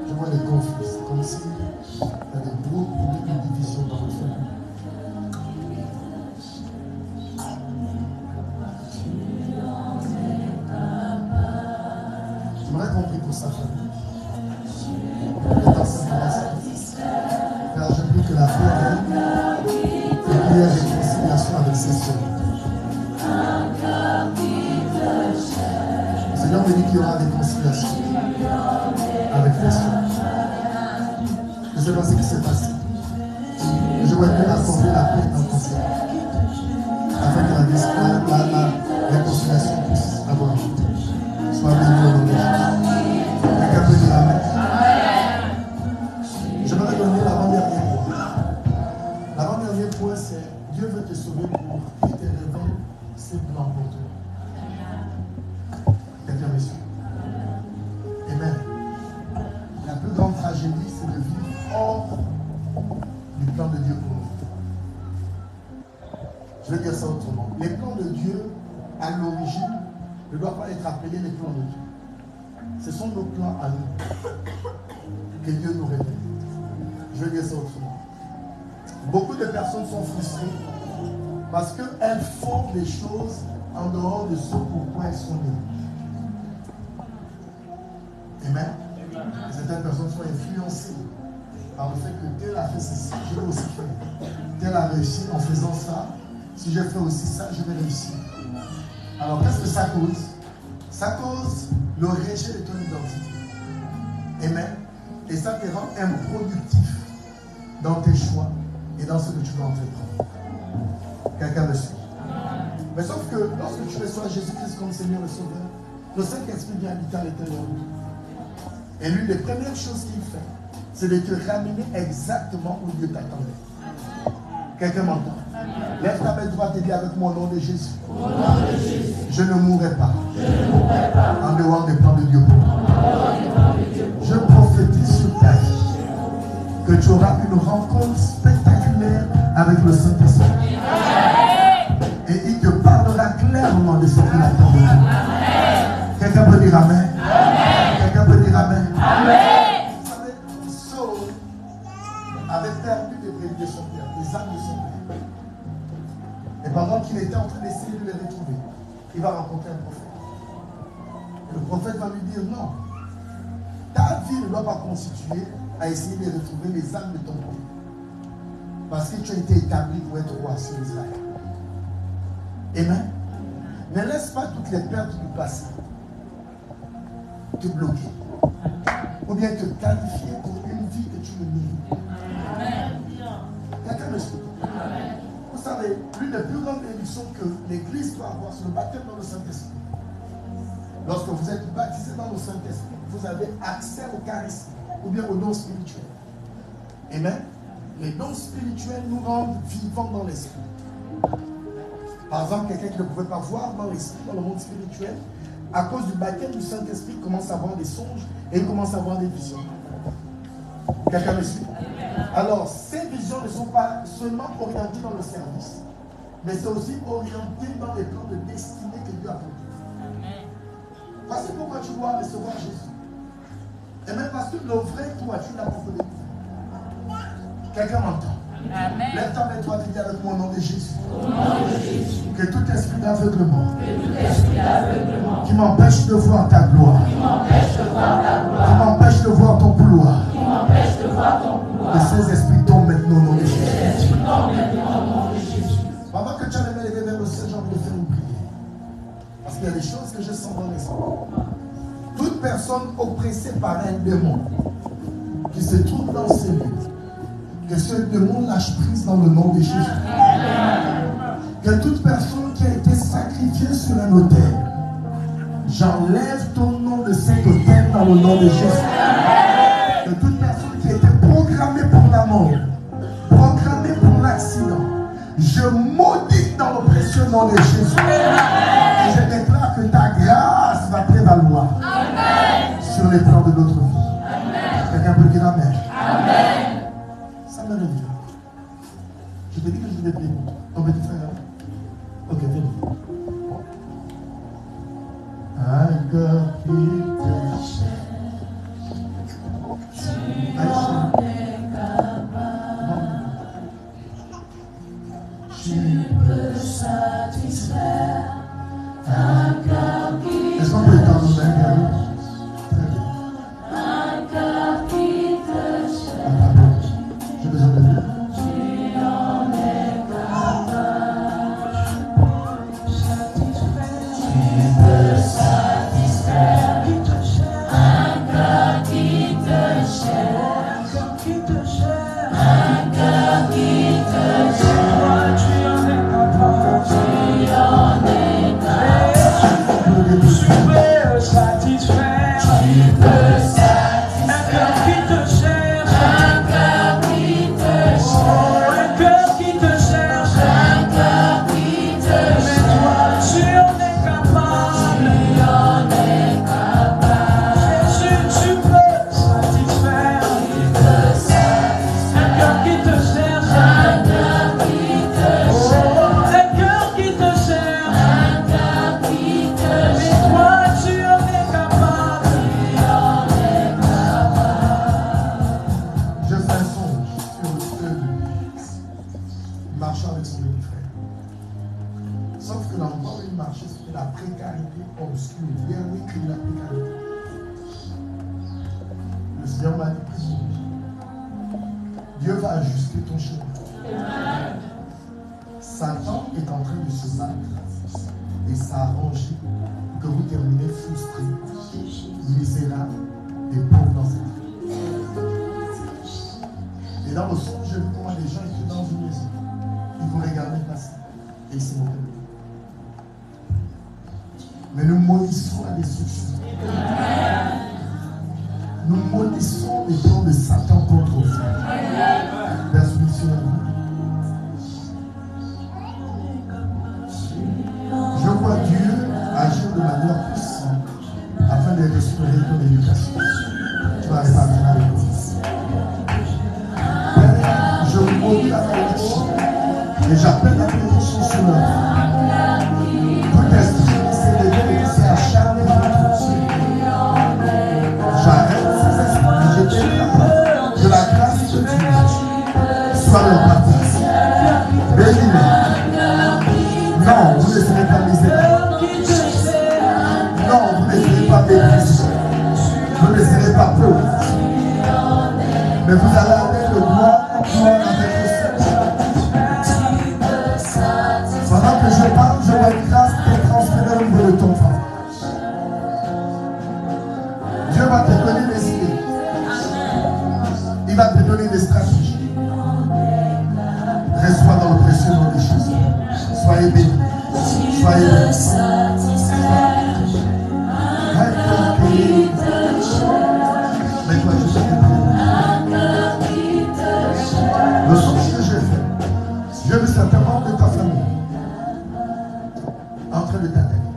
Je vois des conflits. C'est comme si il y a des groupes de division dans votre famille. J'aimerais qu'on prie pour sa famille. Car je prie que la paix règne et qu'il y ait réconciliation avec ses soeurs. Le Seigneur me dit qu'il y aura réconciliation avec les soeurs. Je ne sais pas ce qui s'est passé. Mais je vois bien accorder la paix dans ton cœur. Afin que la réconciliation puisse avoir lieu. Sois béni au nom de Jésus. Quelqu'un peut dire Amen. J'aimerais donner l'avant-dernier point. L'avant-dernier point, c'est Dieu veut te sauver pour qu'il te révèle ses plans pour toi. Quelqu'un me suit. Amen. La plus grande tragédie, c'est de vivre hors du plan de Dieu pour nous. Je vais dire ça autrement. Les plans de Dieu, à l'origine, ne doivent pas être appelés les plans de Dieu. Ce sont nos plans à nous que Dieu nous révèle. Je vais dire ça autrement. Beaucoup de personnes sont frustrées parce qu'elles font des choses en dehors de ce pourquoi elles sont nées. Amen. Et certaines personnes sont influencées par le fait que tel a fait ceci, je vais aussi faire. Tel a réussi en faisant ça. Si je fais aussi ça, je vais réussir. Alors qu'est-ce que ça cause? Ça cause le rejet de ton identité. Amen. Et ça te rend improductif dans tes choix et dans ce que tu veux entreprendre. Quelqu'un me suit. Mais sauf que lorsque tu reçois Jésus-Christ comme Seigneur et Sauveur, le Saint-Esprit vient habiter à l'intérieur de toi. Et l'une des premières choses qu'il fait, c'est de te ramener exactement où Dieu t'attendait. Quelqu'un m'entend? Lève ta main droite et dis avec moi au nom de Jésus. Je ne mourrai pas. En dehors des plans de Dieu pour moi. Je prophétise sur ta vie que tu auras une rencontre spectaculaire avec le Saint-Esprit. Et il te parlera clairement de ce qu'il attend de toi. Quelqu'un peut dire Amen? Quelqu'un peut dire Amen? Vous savez, Saul avait perdu des brebis de son père, des âmes de son père. Et pendant qu'il était en train d'essayer de les retrouver, il va rencontrer un prophète. Et le prophète va lui dire non, ta vie ne doit pas constituer à essayer de retrouver les âmes de ton père. Parce que tu as été établi pour être roi sur Israël. Amen. Ne laisse pas toutes les pertes du passé te bloquer. Ou bien te qualifier pour une vie que tu ne mérites. Quelqu'un me suit? Vous savez, l'une des plus grandes bénédictions que l'Église doit avoir, c'est le baptême dans le Saint-Esprit. Lorsque vous êtes baptisé dans le Saint-Esprit, vous avez accès au charisme ou bien aux dons spirituels. Amen. Les dons spirituels nous rendent vivants dans l'esprit. Par exemple, quelqu'un qui ne pouvait pas voir dans l'esprit, dans le monde spirituel, à cause du baptême du Saint-Esprit, commence à avoir des songes et il commence à avoir des visions. Quelqu'un me suit? Alors, ces visions ne sont pas seulement orientées dans le service, mais c'est aussi orienté dans les plans de destinée que Dieu a pour toi. Parce que pourquoi tu dois recevoir Jésus? Et même parce que le vrai toi, tu l'as pas découvert. Quelqu'un m'entend? Lève ta main droite et dis avec moi au nom de Jésus. Que tout esprit d'aveuglement qui m'empêche de voir ta gloire, qui m'empêche de voir ton couloir, que ces esprits tombent maintenant au nom de Jésus. Pendant que tu as les mains levées vers le ciel, j'ai envie de faire une prière. Parce qu'il y a des choses que je sens dans l'esprit. Toute personne oppressée par un démon qui se trouve dans ces lieux, Que ce démon lâche prise dans le nom de Jésus. Que toute personne qui a été sacrifiée sur un autel, j'enlève ton nom de cet autel dans le nom de Jésus. Que toute personne qui a été programmée pour la mort, programmée pour l'accident, je maudis dans le précieux nom de Jésus. Et je déclare que ta grâce va prévaloir sur les plans de notre vie. Quelqu'un peut dire Amen. Ça me revient. Je te dis que je vais prier. Ton petit frère. Ok, viens. Un cœur qui te cherche. Tu peux satisfaire un cœur qui te cherche. Est-ce qu'on peut étendre nos mains vers nous? Un cœur qui te cherche. J'ai besoin de Dieu. Tu en es capable. Tu peux satisfaire un cœur qui te cherche. Un cœur qui te cherche. Tu en es capable. Tu en es capable. Tu peux satisfaire. Tu peux satisfaire un cœur qui te cherche. Un cœur qui te cherche. Un cœur qui te cherche. Un cœur qui te cherche. Mais toi, tu en es capable. Tu en es capable. Jésus, tu peux satisfaire. Tu peux satisfaire un cœur qui te cherche. Un cœur qui te cherche. Un cœur qui te cherche. Un cœur qui te cherche. Mais toi, tu en es capable. Tu en es capable. Je fais un songe sur le feu de l'Église, marchant avec son petit frère. Sauf que l'endroit où il marchait, c'était la précarité obscure. Bien écrit la précarité. Le Seigneur m'a dit, prie. Dieu va ajuster ton chemin. Satan est en train de se battre et s'arranger pour que vous terminez frustré, misérable et pauvre dans cette vie. Et dans le songe, j'ai vu comment les gens étaient dans une maison. Ils vous regardaient passer et ils se moquaient de vous. Mais nous maudissons la destruction. Nous maudissons les plans de Satan contre vous. Père, soumission à vous. Je vois Dieu agir de manière puissante afin de restaurer ton éducation. Tu vas répartir avec nous. Père, je vous maudis la malédiction et j'appelle la bénédiction sur leur vie. Tout esprit qui s'est levé et qui s'est acharné contre Dieu. J'arrête ces esprits, je déclare de la grâce de Dieu soit leur partage. Bénis-les. Non, vous ne serez pas misérable. Non, vous ne serez pas méprisés. Vous ne serez pas pauvres. Mais vous allez aller de gloire en gloire avec le Seigneur. Pendant que je parle, je vois une grâce te transférer au niveau de ton ventre. Dieu va te donner des idées. Il va te donner des stratégies. Reçois dans le précieux nom de Jésus. Soyez bénis. Soyez bénis. Mais toi, je sais le songe que j'ai fait, je veux certains membres de ta famille en train de t'attaquer.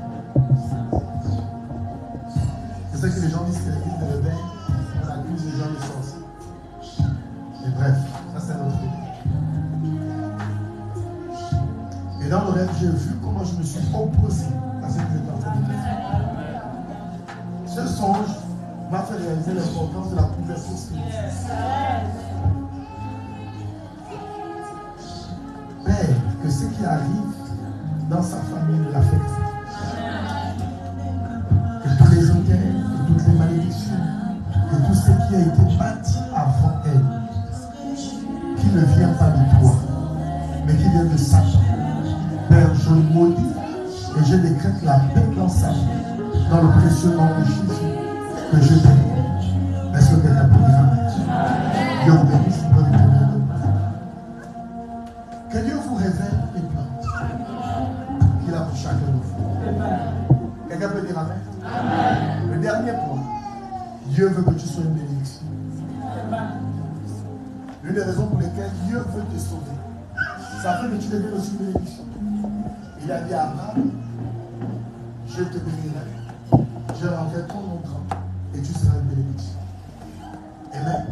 C'est ça que les gens disent que l'église de réveil, on accuse les gens de sorciers. Et bref, ça c'est un autre truc. Et dans le rêve, j'ai vu comment je me suis opposé à ce que j'étais en train de faire. Ce songe m'a fait réaliser l'importance de la couverture spirituelle. Père, que ce qui arrive dans sa famille ne l'affecte pas. Que tous les intérêts, que toutes les malédictions, que tout ce qui a été bâti avant elle, qui ne vient pas de toi, mais qui vient de Satan. Père, je le maudis et je décrète la paix dans sa vie, dans le précieux nom de Jésus, que je bénis. Est-ce que quelqu'un peut dire Amen? Dieu vous bénisse, bonne journée. Dieu vous révèle les plans qu'il a pour chacun de vous. Quelqu'un peut dire amen? Amen. Le dernier point, Dieu veut que tu sois une bénédiction. L'une des raisons pour lesquelles Dieu veut te sauver, ça fait que tu deviennes aussi une bénédiction. Il a dit à Abraham, je te bénirai, je rendrai ton nom grand et tu seras une bénédiction. Amen.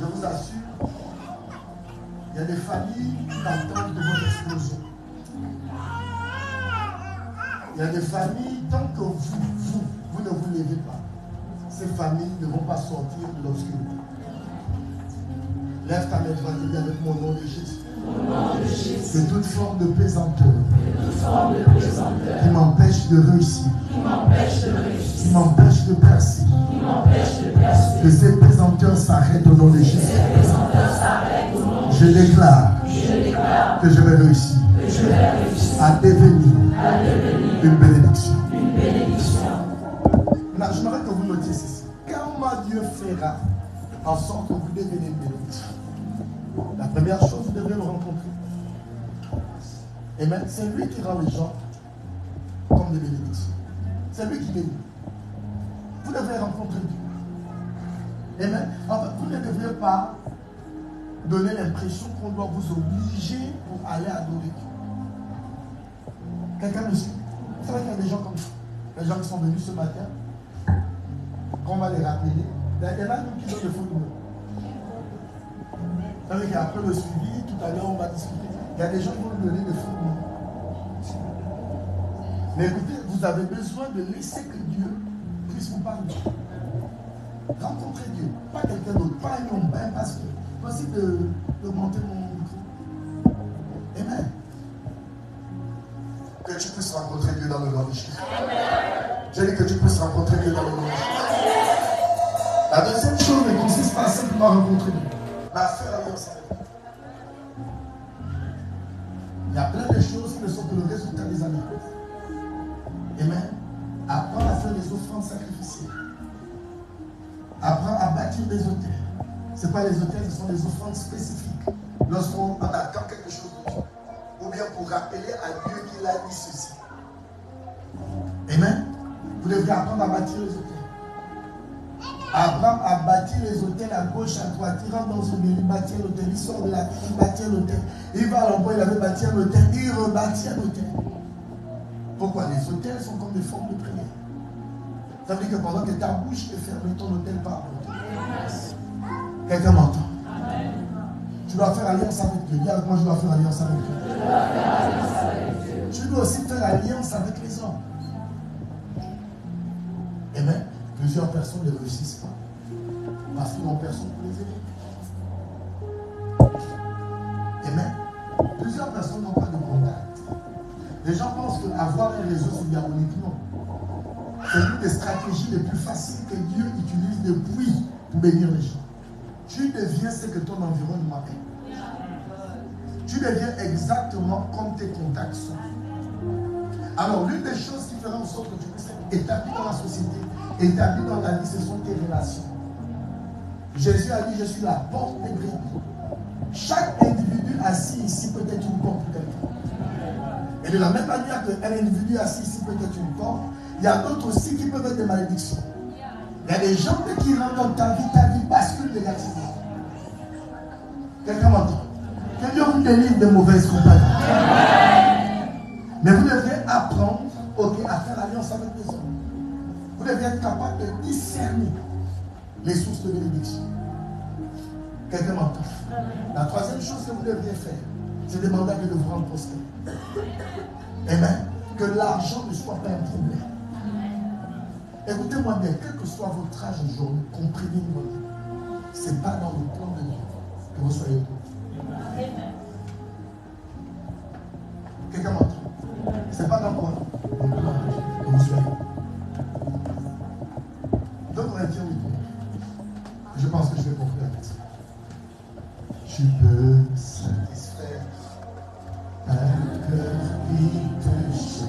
Je vous assure, il y a des familles qui attendent de votre explosion. Il y a des familles, tant que vous ne vous levez pas, ces familles ne vont pas sortir de l'obscurité. Lève ta main droite et dis avec mon nom de Jésus. Que toute forme de pesanteur qui m'empêche de réussir, qui m'empêche de percer, que ces pesanteurs s'arrêtent au nom de Jésus. Je déclare que je vais réussir à devenir une bénédiction. Maintenant, j'aimerais que vous notiez ceci. Comment Dieu fera en sorte que vous devenez une bénédiction? La première chose, vous devrez le rencontrer. Amen. C'est lui qui rend les gens comme des bénédictions. C'est lui qui bénit. Vous devrez rencontrer Dieu. Amen. Enfin, vous ne devrez pas donner l'impression qu'on doit vous obliger pour aller adorer Dieu. Quelqu'un me suit? Vous savez qu'il y a des gens comme ça. Les gens qui sont venus ce matin, qu'on va les rappeler. Il y en a qui donnent le faux numéro. Vous savez qu'après le suivi, tout à l'heure on va discuter. Il y a des gens qui vont nous donner le faux numéro. Mais écoutez, vous avez besoin de laisser que Dieu puisse vous parler. Rencontrez Dieu, pas quelqu'un d'autre, pas un homme, pas un pasteur. Possible de monter mon micro. Amen. Que tu puisses rencontrer Dieu dans le nom de Jésus. J'ai dit que tu puisses rencontrer Dieu dans le nom de Jésus. La deuxième chose ne consiste pas à simplement rencontrer Dieu, mais à faire alliance avec Dieu. Il y a plein de choses qui ne sont que le résultat des alliances. Amen. Apprends à faire les offrandes sacrificielles. Apprends à bâtir des autels. Ce n'est pas les autels, ce sont des offrandes spécifiques. Lorsqu'on attend quelque chose de Dieu. Ou bien pour rappeler à Dieu qu'il a dit ceci. Amen. Vous devez apprendre à bâtir les autels. Apprendre à bâtir les autels à gauche, à droite. Il rentre dans une mairie, il bâtit l'autel. Il sort de la ville, il bâtit l'autel. Il va à l'endroit, il avait bâti un autel. Il rebâtit un autel. Pourquoi? Les autels sont comme des formes de prière. Ça veut dire que pendant que ta bouche est fermée, ton autel parle. Quelqu'un m'entend? Tu dois faire alliance avec Dieu. Dis avec moi, je dois faire alliance avec Dieu. Tu dois aussi faire alliance avec les hommes. Amen. Plusieurs personnes ne réussissent pas parce qu'ils n'ont personne pour les aider. Amen. Plusieurs personnes n'ont pas de contact. Les gens pensent qu'avoir un réseau c'est diabolique. Non. C'est l'une des stratégies les plus faciles que Dieu utilise depuis pour bénir les gens. Tu deviens ce que ton environnement est. Tu deviens exactement comme tes contacts sont. Alors, l'une des choses qui fera en sorte que tu puisses être établi dans la société, établi dans la vie, ce sont tes relations. Jésus a dit, je suis la porte des brebis. Chaque individu assis ici peut être une porte pour quelqu'un. Et de la même manière qu'un individu assis ici peut être une porte, il y a d'autres aussi qui peuvent être des malédictions. Il y a des gens qui rentrent dans ta vie bascule négativement. Quelqu'un m'entend? Que Dieu vous délivre de mauvaises compagnies. Mais vous devez apprendre à faire alliance avec les hommes. Vous devez être capable de discerner les sources de bénédiction. Quelqu'un m'entend? La troisième chose que vous devriez faire, c'est demander à Dieu de vous rendre prospère. Amen. Que l'argent ne soit pas un problème. Écoutez-moi bien, quel que soit votre âge aujourd'hui, comprenez-moi bien. Ce n'est pas dans le plan de Dieu que vous soyez pauvres. Quelqu'un m'entend? Ce n'est pas dans quoi? Dans le plan de Dieu que vous soyez pauvres. Donc on va dire oui. Je pense que je vais conclure avec ça. Tu peux satisfaire un cœur qui te cherche.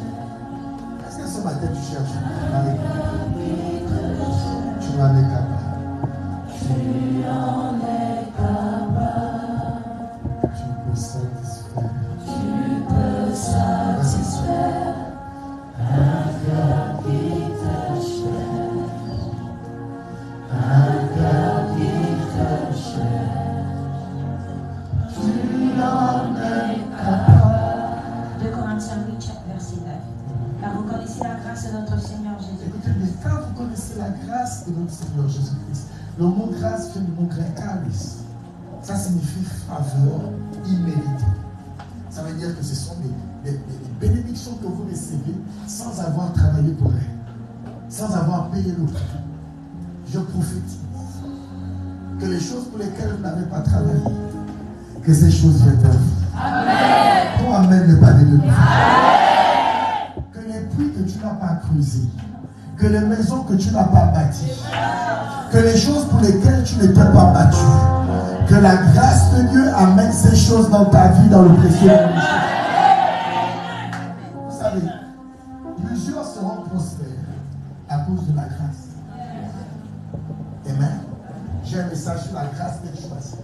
Est-ce que ce matin tu cherches? Tu en es capable. Tu en es capable. Tu peux satisfaire. c'est la grâce de notre Seigneur Jésus-Christ. Le mot grâce vient du mot grec charis. Ça signifie faveur imméritée. Ça veut dire que ce sont des bénédictions que vous recevez sans avoir travaillé pour elles, sans avoir payé le prix. Je prophétise que les choses pour lesquelles vous n'avez pas travaillé, que ces choses viennent à vous. Amen. Ton amen n'est pas de nous. Que les puits que tu n'as pas creusés, que les maisons que tu n'as pas bâties, que les choses pour lesquelles tu n'étais pas battu, que la grâce de Dieu amène ces choses dans ta vie, dans le précieux nom de Jésus. Vous savez, plusieurs seront prospères à cause de la grâce. Amen. J'ai un message sur la grâce d'être choisi.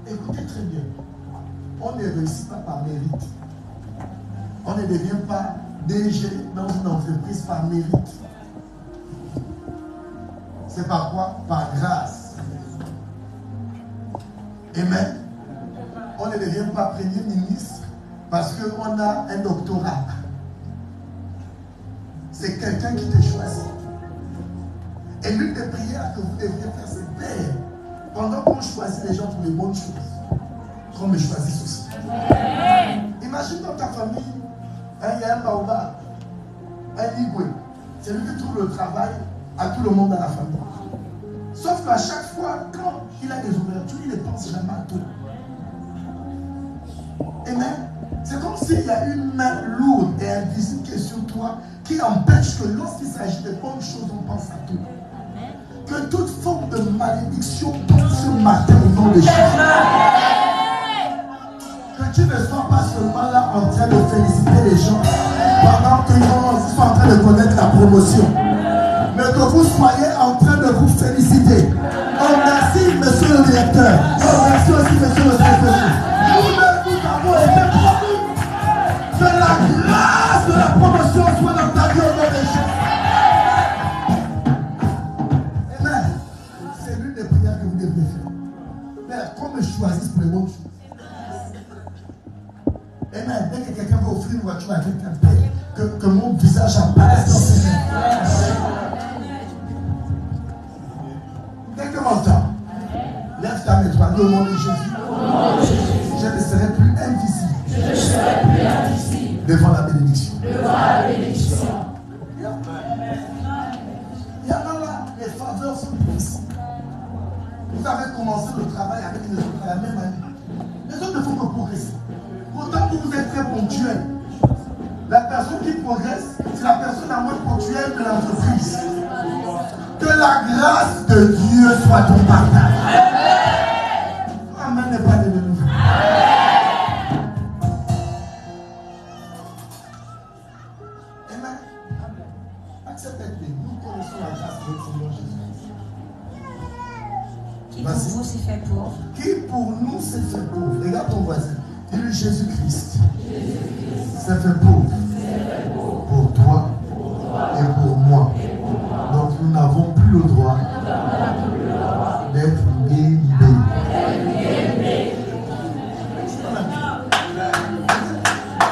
Écoutez très bien. On ne réussit pas par mérite. On ne devient pas DG dans une entreprise par mérite. C'est par quoi? Par grâce. Amen. On ne devient pas premier ministre parce qu'on a un doctorat. C'est quelqu'un qui te choisit. Et l'une des prières que vous devriez faire, c'est Père, pendant qu'on choisit les gens pour les bonnes choses, qu'on me choisisse aussi. Imagine dans ta famille, il y a un baobab, un igwe. C'est lui qui trouve le travail à tout le monde dans la famille. Sauf qu'à chaque fois, quand il a des ouvertures, il ne pense jamais à tout. Amen. C'est comme s'il y a une main lourde et invisible qui est sur toi, qui empêche que lorsqu'il s'agit de bonnes choses, on pense à tout. Que toute forme de malédiction tombe ce matin au nom de Jésus. Que tu ne sois pas seulement là en train de féliciter les gens pendant qu'ils sont en train de connaître la promotion, mais que vous soyez en train de vous féliciter. Oh merci monsieur le directeur. Oh merci aussi monsieur le secrétaire. Nous avons été promus. Que la grâce de la promotion soit dans ta vie au nom de Jésus. Amen. C'est l'une des prières que vous devez faire. Père, qu'on me choisisse pour les bonnes choses. Amen. Dès que quelqu'un va offrir une voiture à quelqu'un, que mon visage apparaisse dans ses mains. Dès que m'entend, lève ta main, toi, au nom de Jésus. Je ne serai plus invisible. Devant la bénédiction. Il y en a là, les faveurs sont difficiles. Vous avez commencé le travail avec les autres à la même année. Les autres ne font que progresser. Pourtant, vous êtes très ponctuel. La personne qui progresse, c'est la personne la moins ponctuelle de l'entreprise. Que la grâce de Dieu soit ton partage. Amen n'est pas de nouveau. Amen. Acceptez-le. Nous connaissons la grâce de notre Seigneur Jésus. Qui pour vous s'est fait pauvre. Qui pour nous s'est fait pauvre. Regarde ton voisin. Dis-lui Jésus-Christ. S'est fait pauvre. Pour toi et pour moi. Donc nous n'avons plus le droit d'être guéris.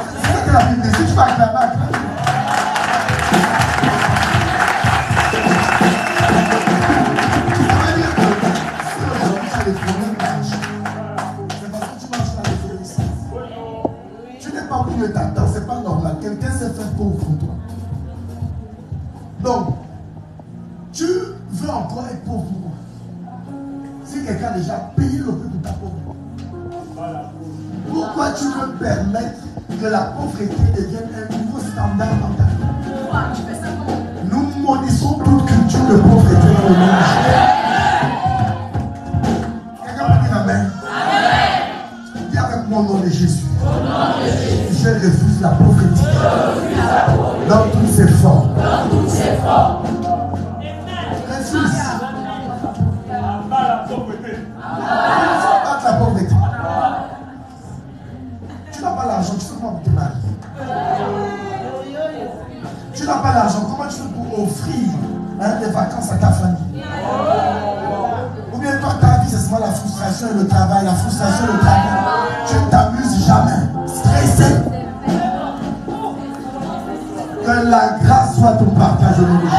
C'est ça que la Bible dit. Si tu vas acclamer, acclame. Ça veut dire que si aujourd'hui tu as des problèmes d'argent, c'est parce que tu marches dans les félicitations. Tu n'es pas au milieu de ta temps, c'est pas normal. Quelqu'un s'est fait pauvre pour toi. Donc, tu veux encore être pauvre pour moi. Si quelqu'un a déjà payé le prix de ta pauvreté, pourquoi tu veux permettre que la pauvreté devienne un nouveau standard dans ta vie? Nous maudissons toute culture de pauvreté dans le monde. Quelqu'un peut dire Amen. Dis avec moi au nom de Jésus. Je refuse la pauvreté dans toutes ses formes. Refuse. Combatte la pauvreté. Tu n'as pas l'argent, tu fais comment pour te marier? Tu n'as pas l'argent, comment tu fais pour offrir des vacances à ta famille? Ou bien toi, ta vie, c'est seulement la frustration et le travail, la frustration et le travail. Tu ne t'amuses jamais. Stressé. Que la grâce soit ton partage au nom de Jésus.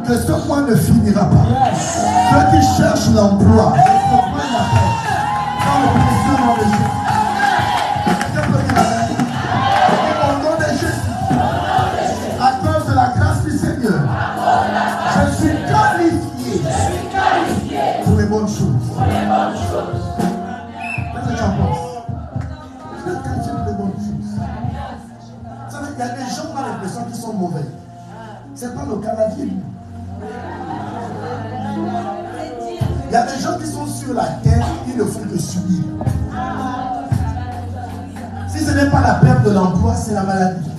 que ce mois ne finira pas. Ceux qui cherchent l'emploi, se prennent la paix. Dans le précieux nom de Jésus. Quelqu'un peut dire amen. Et au nom de Jésus, à cause de la grâce du Seigneur, je suis qualifié pour les bonnes choses. Qu'est-ce que tu en penses? Vous êtes qualifié pour les bonnes choses. Vous savez, il y a des gens qui ont l'impression qu'ils sont mauvais. Ce n'est pas le cas, la vie. Il y a des gens qui sont sur la terre, ils ne font que subir. Si ce n'est pas la perte de l'emploi, c'est la maladie.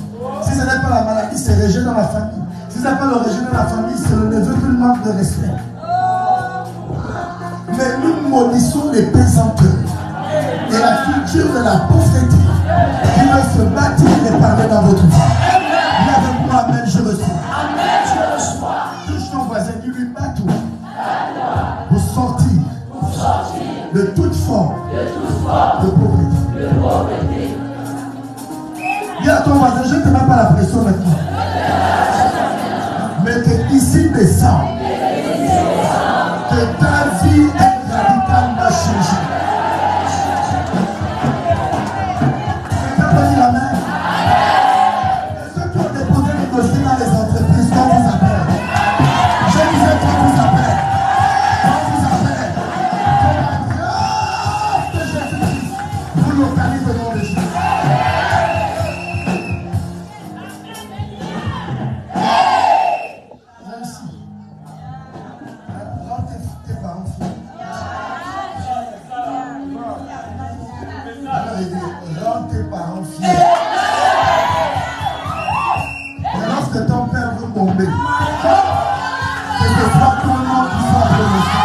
Si ce n'est pas la maladie, c'est le rejet dans la famille. Si ce n'est pas le rejet dans la famille, c'est le neveu qui manque de respect. Mais nous maudissons les pesanteurs et la culture de la pauvreté qui veut se bâtir et parler dans votre vie. Viens avec moi, amen, je reçois. Touche ton voisin, dis-lui battu. Pour sortir de toute forme de pauvreté. Dis à ton voisin, je ne te mets pas la pression maintenant. Mais que ici descend. Que ta vie est radicalement changée. Quelqu'un peut dire la main? Ceux qui ont déposé les dossiers dans les entreprises, qu'on vous appelle. Je disais qu'on vous appelle. On vous appelle. Pour la grâce de Jésus-Christ, vous localisez le nom de Jésus. Merci. Rends tes parents fiers. Rends tes parents fiers. Et lorsque ton père veut tomber, que ce soit ton nom qui soit prononcé.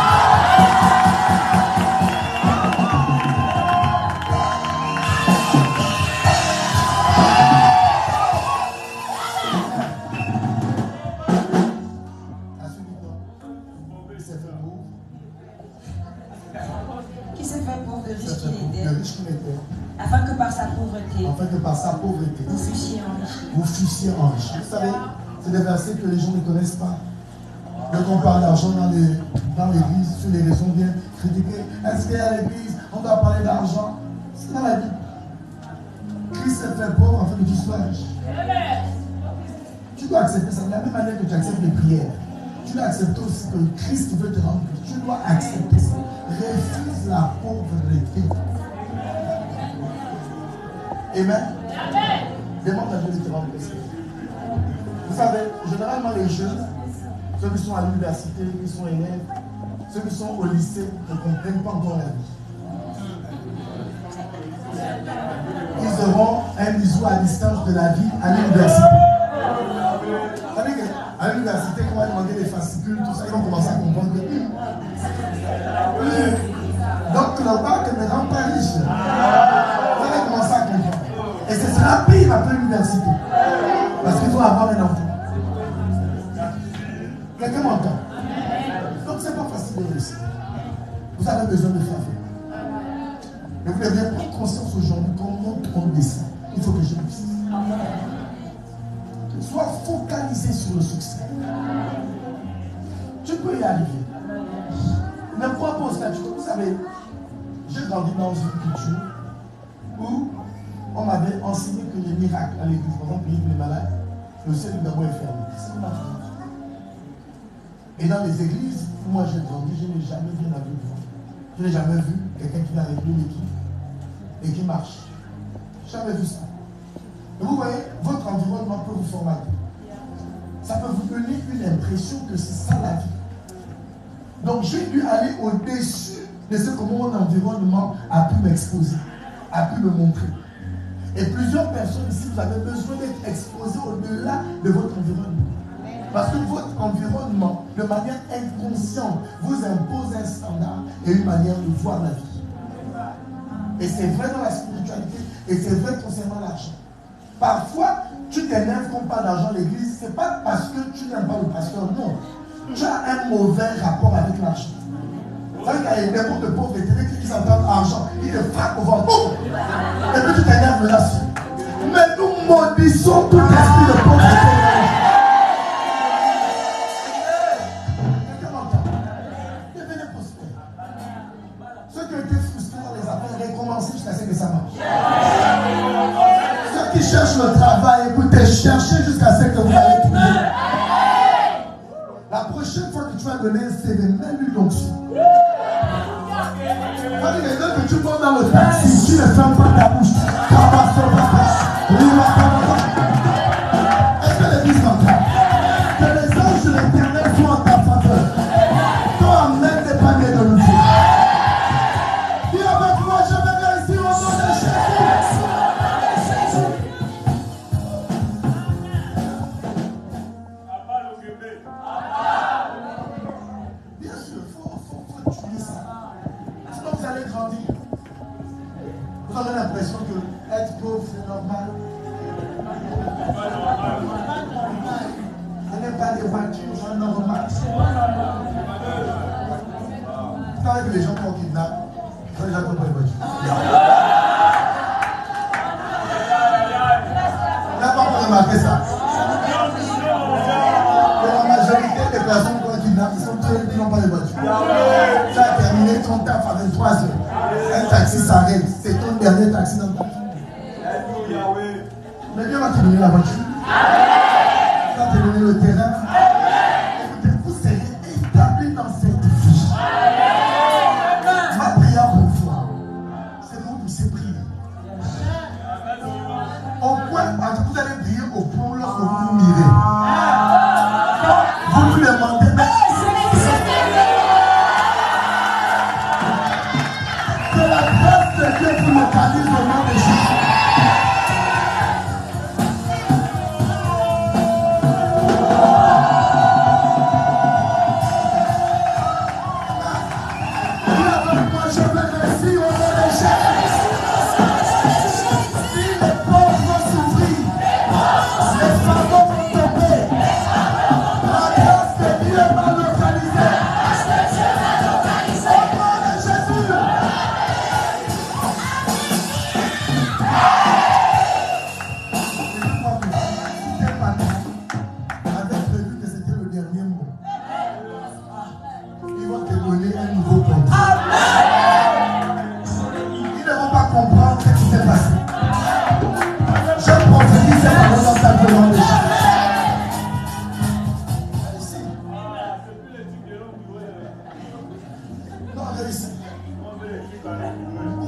Qui s'est fait pauvre de riche C'est qu'il le était, riche qu'il était, afin que par sa pauvreté, afin que par sa pauvreté, vous fussiez enrichis. vous fussiez enrichis. Vous savez, c'est des versets que les gens ne connaissent pas. Quand on parle d'argent dans l'église, sur les réseaux, bien critiquer. Est-ce qu'à l'église, on doit parler d'argent? C'est dans la Bible. Christ s'est fait pauvre afin que tu sois riche. Tu dois accepter ça. De la même manière que tu acceptes les prières, tu dois accepter aussi que Christ veut te rendre riche. Tu dois accepter ça. Refuse la pauvreté. Amen. Demande à Dieu de te rendre riche. Vous savez, généralement les jeunes, ceux qui sont à l'université, qui sont élèves, ceux qui sont au lycée, ne comprennent pas encore la vie. Ils auront un bisou à distance de la vie à l'université. Vous savez qu'à l'université, quand on va demander des fascicules, tout ça, ils vont commencer à comprendre que donc le bac ne rend pas riche. Vous allez commencer à comprendre. Et ce sera pire après l'université. Parce qu'il faut avoir un enfant. Quelqu'un m'entend? Donc c'est pas facile de réussir. Vous avez besoin de faveur. Mais vous devez prendre conscience aujourd'hui comment on descend. Il faut que je réussisse. Sois focalisé sur le succès. Tu peux y arriver. Ne crois pas au statut. Vous savez, j'ai grandi dans une culture où on m'avait enseigné que les miracles à l'église, par exemple, les malades, le ciel d'abord est fermé. C'est ma vie. Et dans les églises où moi j'ai grandi, je n'ai jamais vu la vie devant. Je n'ai jamais vu quelqu'un qui va régler l'équipe et qui marche. Jamais vu ça. Et vous voyez, votre environnement peut vous formater. Ça peut vous donner une impression que c'est ça la vie. Donc j'ai dû aller au-dessus de ce que mon environnement a pu m'exposer, a pu me montrer. Et plusieurs personnes ici, vous avez besoin d'être exposés au-delà de votre environnement. Parce que votre environnement, de manière inconsciente, vous impose un standard et une manière de voir la vie. Et c'est vrai dans la spiritualité, et c'est vrai concernant l'argent. Parfois, tu t'énerves qu'on parle d'argent à l'église, ce n'est pas parce que tu n'aimes pas le pasteur, non. Tu as un mauvais rapport avec l'argent. Vous savez qu'il y a des mots de pauvreté, qui s'entendent argent, ils te frappent au ventre. Et puis tu t'énerves là-dessus. Mais nous maudissons tout esprit de pauvreté. c'est que ça marche. Ceux qui cherchent le travail, écoutez, cherchez jusqu'à ce que vous allez trouver. La prochaine fois que tu vas donner un CV, mets-lui l'onction. Quand il est là que tu montes dans le taxi, tu ne fermes pas ta bouche. Est-ce que l'église m'entend? Que les anges de l'éternel soient en ta faveur. Toi, même n'est pas né de nouveau. Dis avec moi, je vais réussir au nom de Jésus. Bien sûr, il faut tuer ça. Sinon, vous allez grandir. Vous avez l'impression que être pauvre, c'est normal. Ce n'est pas des voitures, c'est normal. Vous savez que les gens qu'on kidnappe, ils ont déjà compris les voitures. On n'a pas remarqué ça. La majorité des personnes qu'on kidnappe, ils sont très qui n'ont pas de voiture. Tu as terminé ton taf à 23 heures. Un taxi s'arrête. C'est ton dernier taxi dans le taxi. Mais Dieu va te donner la voiture. Il va te donner le terrain. Écoutez, vous serez établis dans cette vie. Ma prière pour vous, c'est vous puissiez prier. Au point, vous allez prier au point où lorsque vous vous mirez. Vous lui demandez, mais que la grâce de Dieu vous localise au nom de Jésus.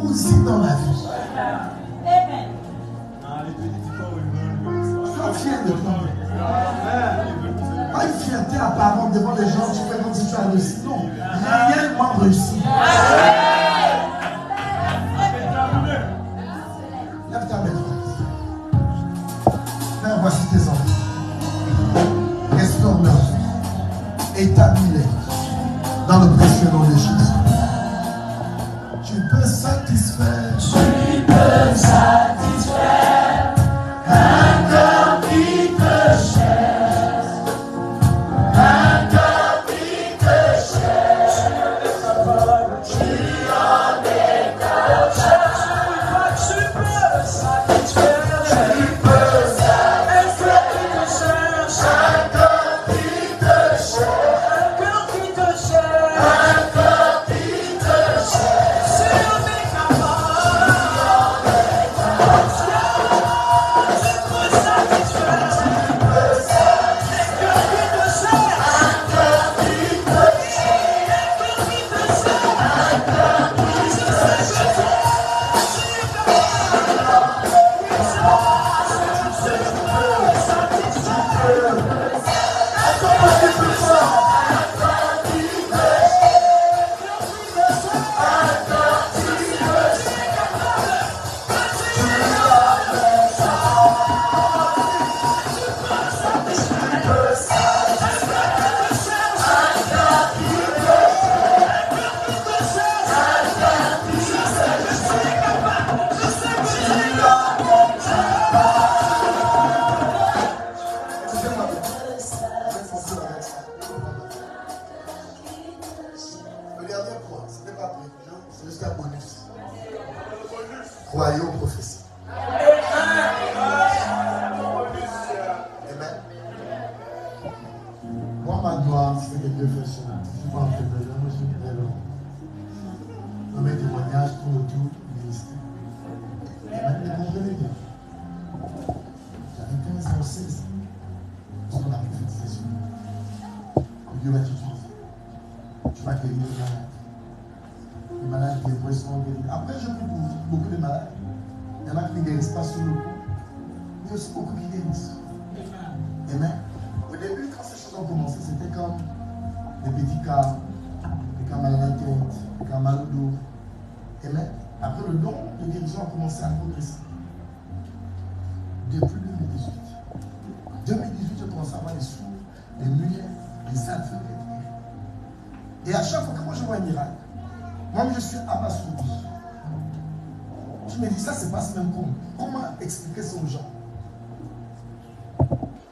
Aussi dans la vie. Sois fier de toi. Pas une fierté apparente devant les gens, tu fais comme si tu as réussi. Non, réellement réussi. Lève ta main. Père, voici tes enfants. Restaure-leur. Établis-les dans le précieux nom de Jésus. Tu peux satisfaire. Tu peux satisfaire un cœur qui te cherche. Un cœur qui te cherche. Tu en es capable. Tu peux satisfaire. Tu peux satisfaire un cœur qui te cherche. Un cœur qui te cherche. Un cœur qui te cherche. Croyez aux prophéties. Amen. Moi, ma gloire, c'est que Dieu fait cela. Je ne suis pas en train de dire, je suis très long. Dans mes témoignages, tout autour du ministère. Dieu va t'utiliser. Tu vas guérir les malades. Les malades qui est seront guéris. Après, je prie pour beaucoup de malades. Il y en a qui ne guérissent pas sur le coup. Il y a aussi beaucoup qui guérissent. Amen. Au début, quand ces choses ont commencé, c'était comme des petits cas, des cas mal à la tête, des cas mal au dos. Amen. Après, le don de guérison a commencé à progresser. Depuis 2018. En 2018, j'ai commencé à avoir des sourds, des muets, des aveugles. Et à chaque fois que moi je vois un miracle, moi je suis abasourdi. Je me dis, ça se passe même comment? Comment expliquer ça aux gens?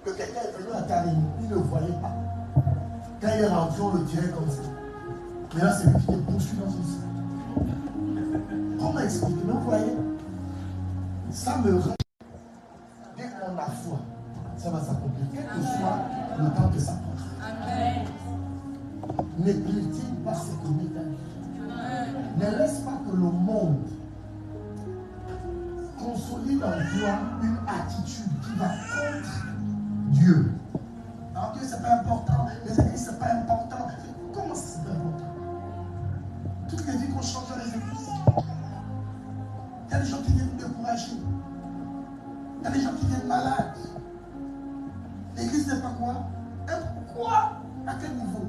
Que quelqu'un est venu à Tarim, il ne voyait pas. Quand il est rentré, on le tirait comme ça. Mais là, c'est lui qui est poursuivi dans une salle. Comment expliquer? Mais vous voyez, ça me rend. Dès qu'on a foi, ça va s'accomplir, quel que soit le temps que ça prend. Amen. Ne pas ce que Dieu t'a dit. Ne laisse pas que le monde consolide en toi une attitude qui va contre Dieu. Alors Dieu, c'est pas important, les églises, c'est pas important. Comment c'est pas important? Toutes les vies qu'on change dans les églises. Il y a des gens qui viennent découragés. Il y a des gens qui viennent malades. L'église n'est pas quoi? Quoi? À quel niveau?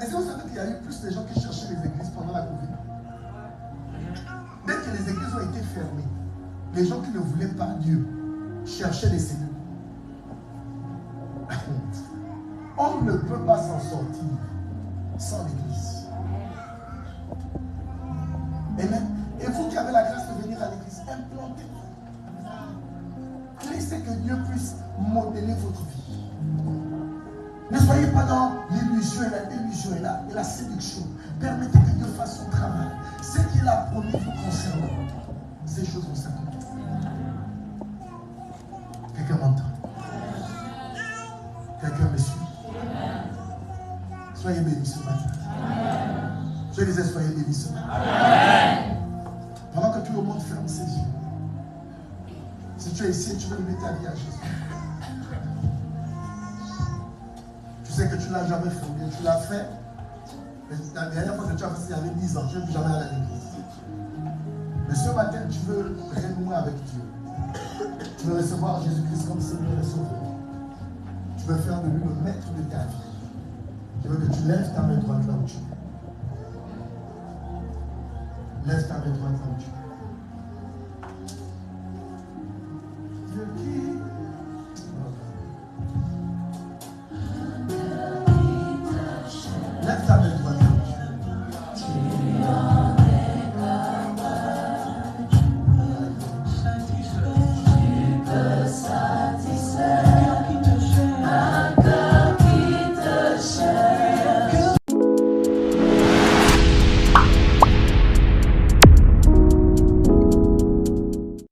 Est-ce que vous savez qu'il y a eu plus de gens qui cherchaient les églises pendant la Covid? Dès que les églises ont été fermées, les gens qui ne voulaient pas Dieu cherchaient les cellules. On ne peut pas s'en sortir sans l'église. Amen. Et vous qui avez la grâce de venir à l'église, implantez-vous. Laissez que Dieu puisse modeler votre vie. Ne soyez pas dans l'illusion et la délusion et la séduction. Permettez que Dieu fasse son travail. Ce qu'il a promis vous concernant, ces choses vont s'accomplir. Quelqu'un m'entend? Quelqu'un me suit? Soyez bénis ce matin. Je disais, soyez bénis ce matin. Pendant que tout le monde ferme ses yeux. Si tu es ici et tu veux donner ta vie à Jésus, tu sais que tu ne l'as jamais fait, ou bien tu l'as fait. La dernière fois que tu as fait, il y avait 10 ans, tu n'es plus jamais à l'église. Mais ce matin, tu veux renouer avec Dieu. Tu veux recevoir Jésus-Christ comme Seigneur et Sauveur. Tu veux faire de lui le maître de ta vie. Je veux que tu lèves ta main droite là où tu es. Lève ta main droite là où tu es.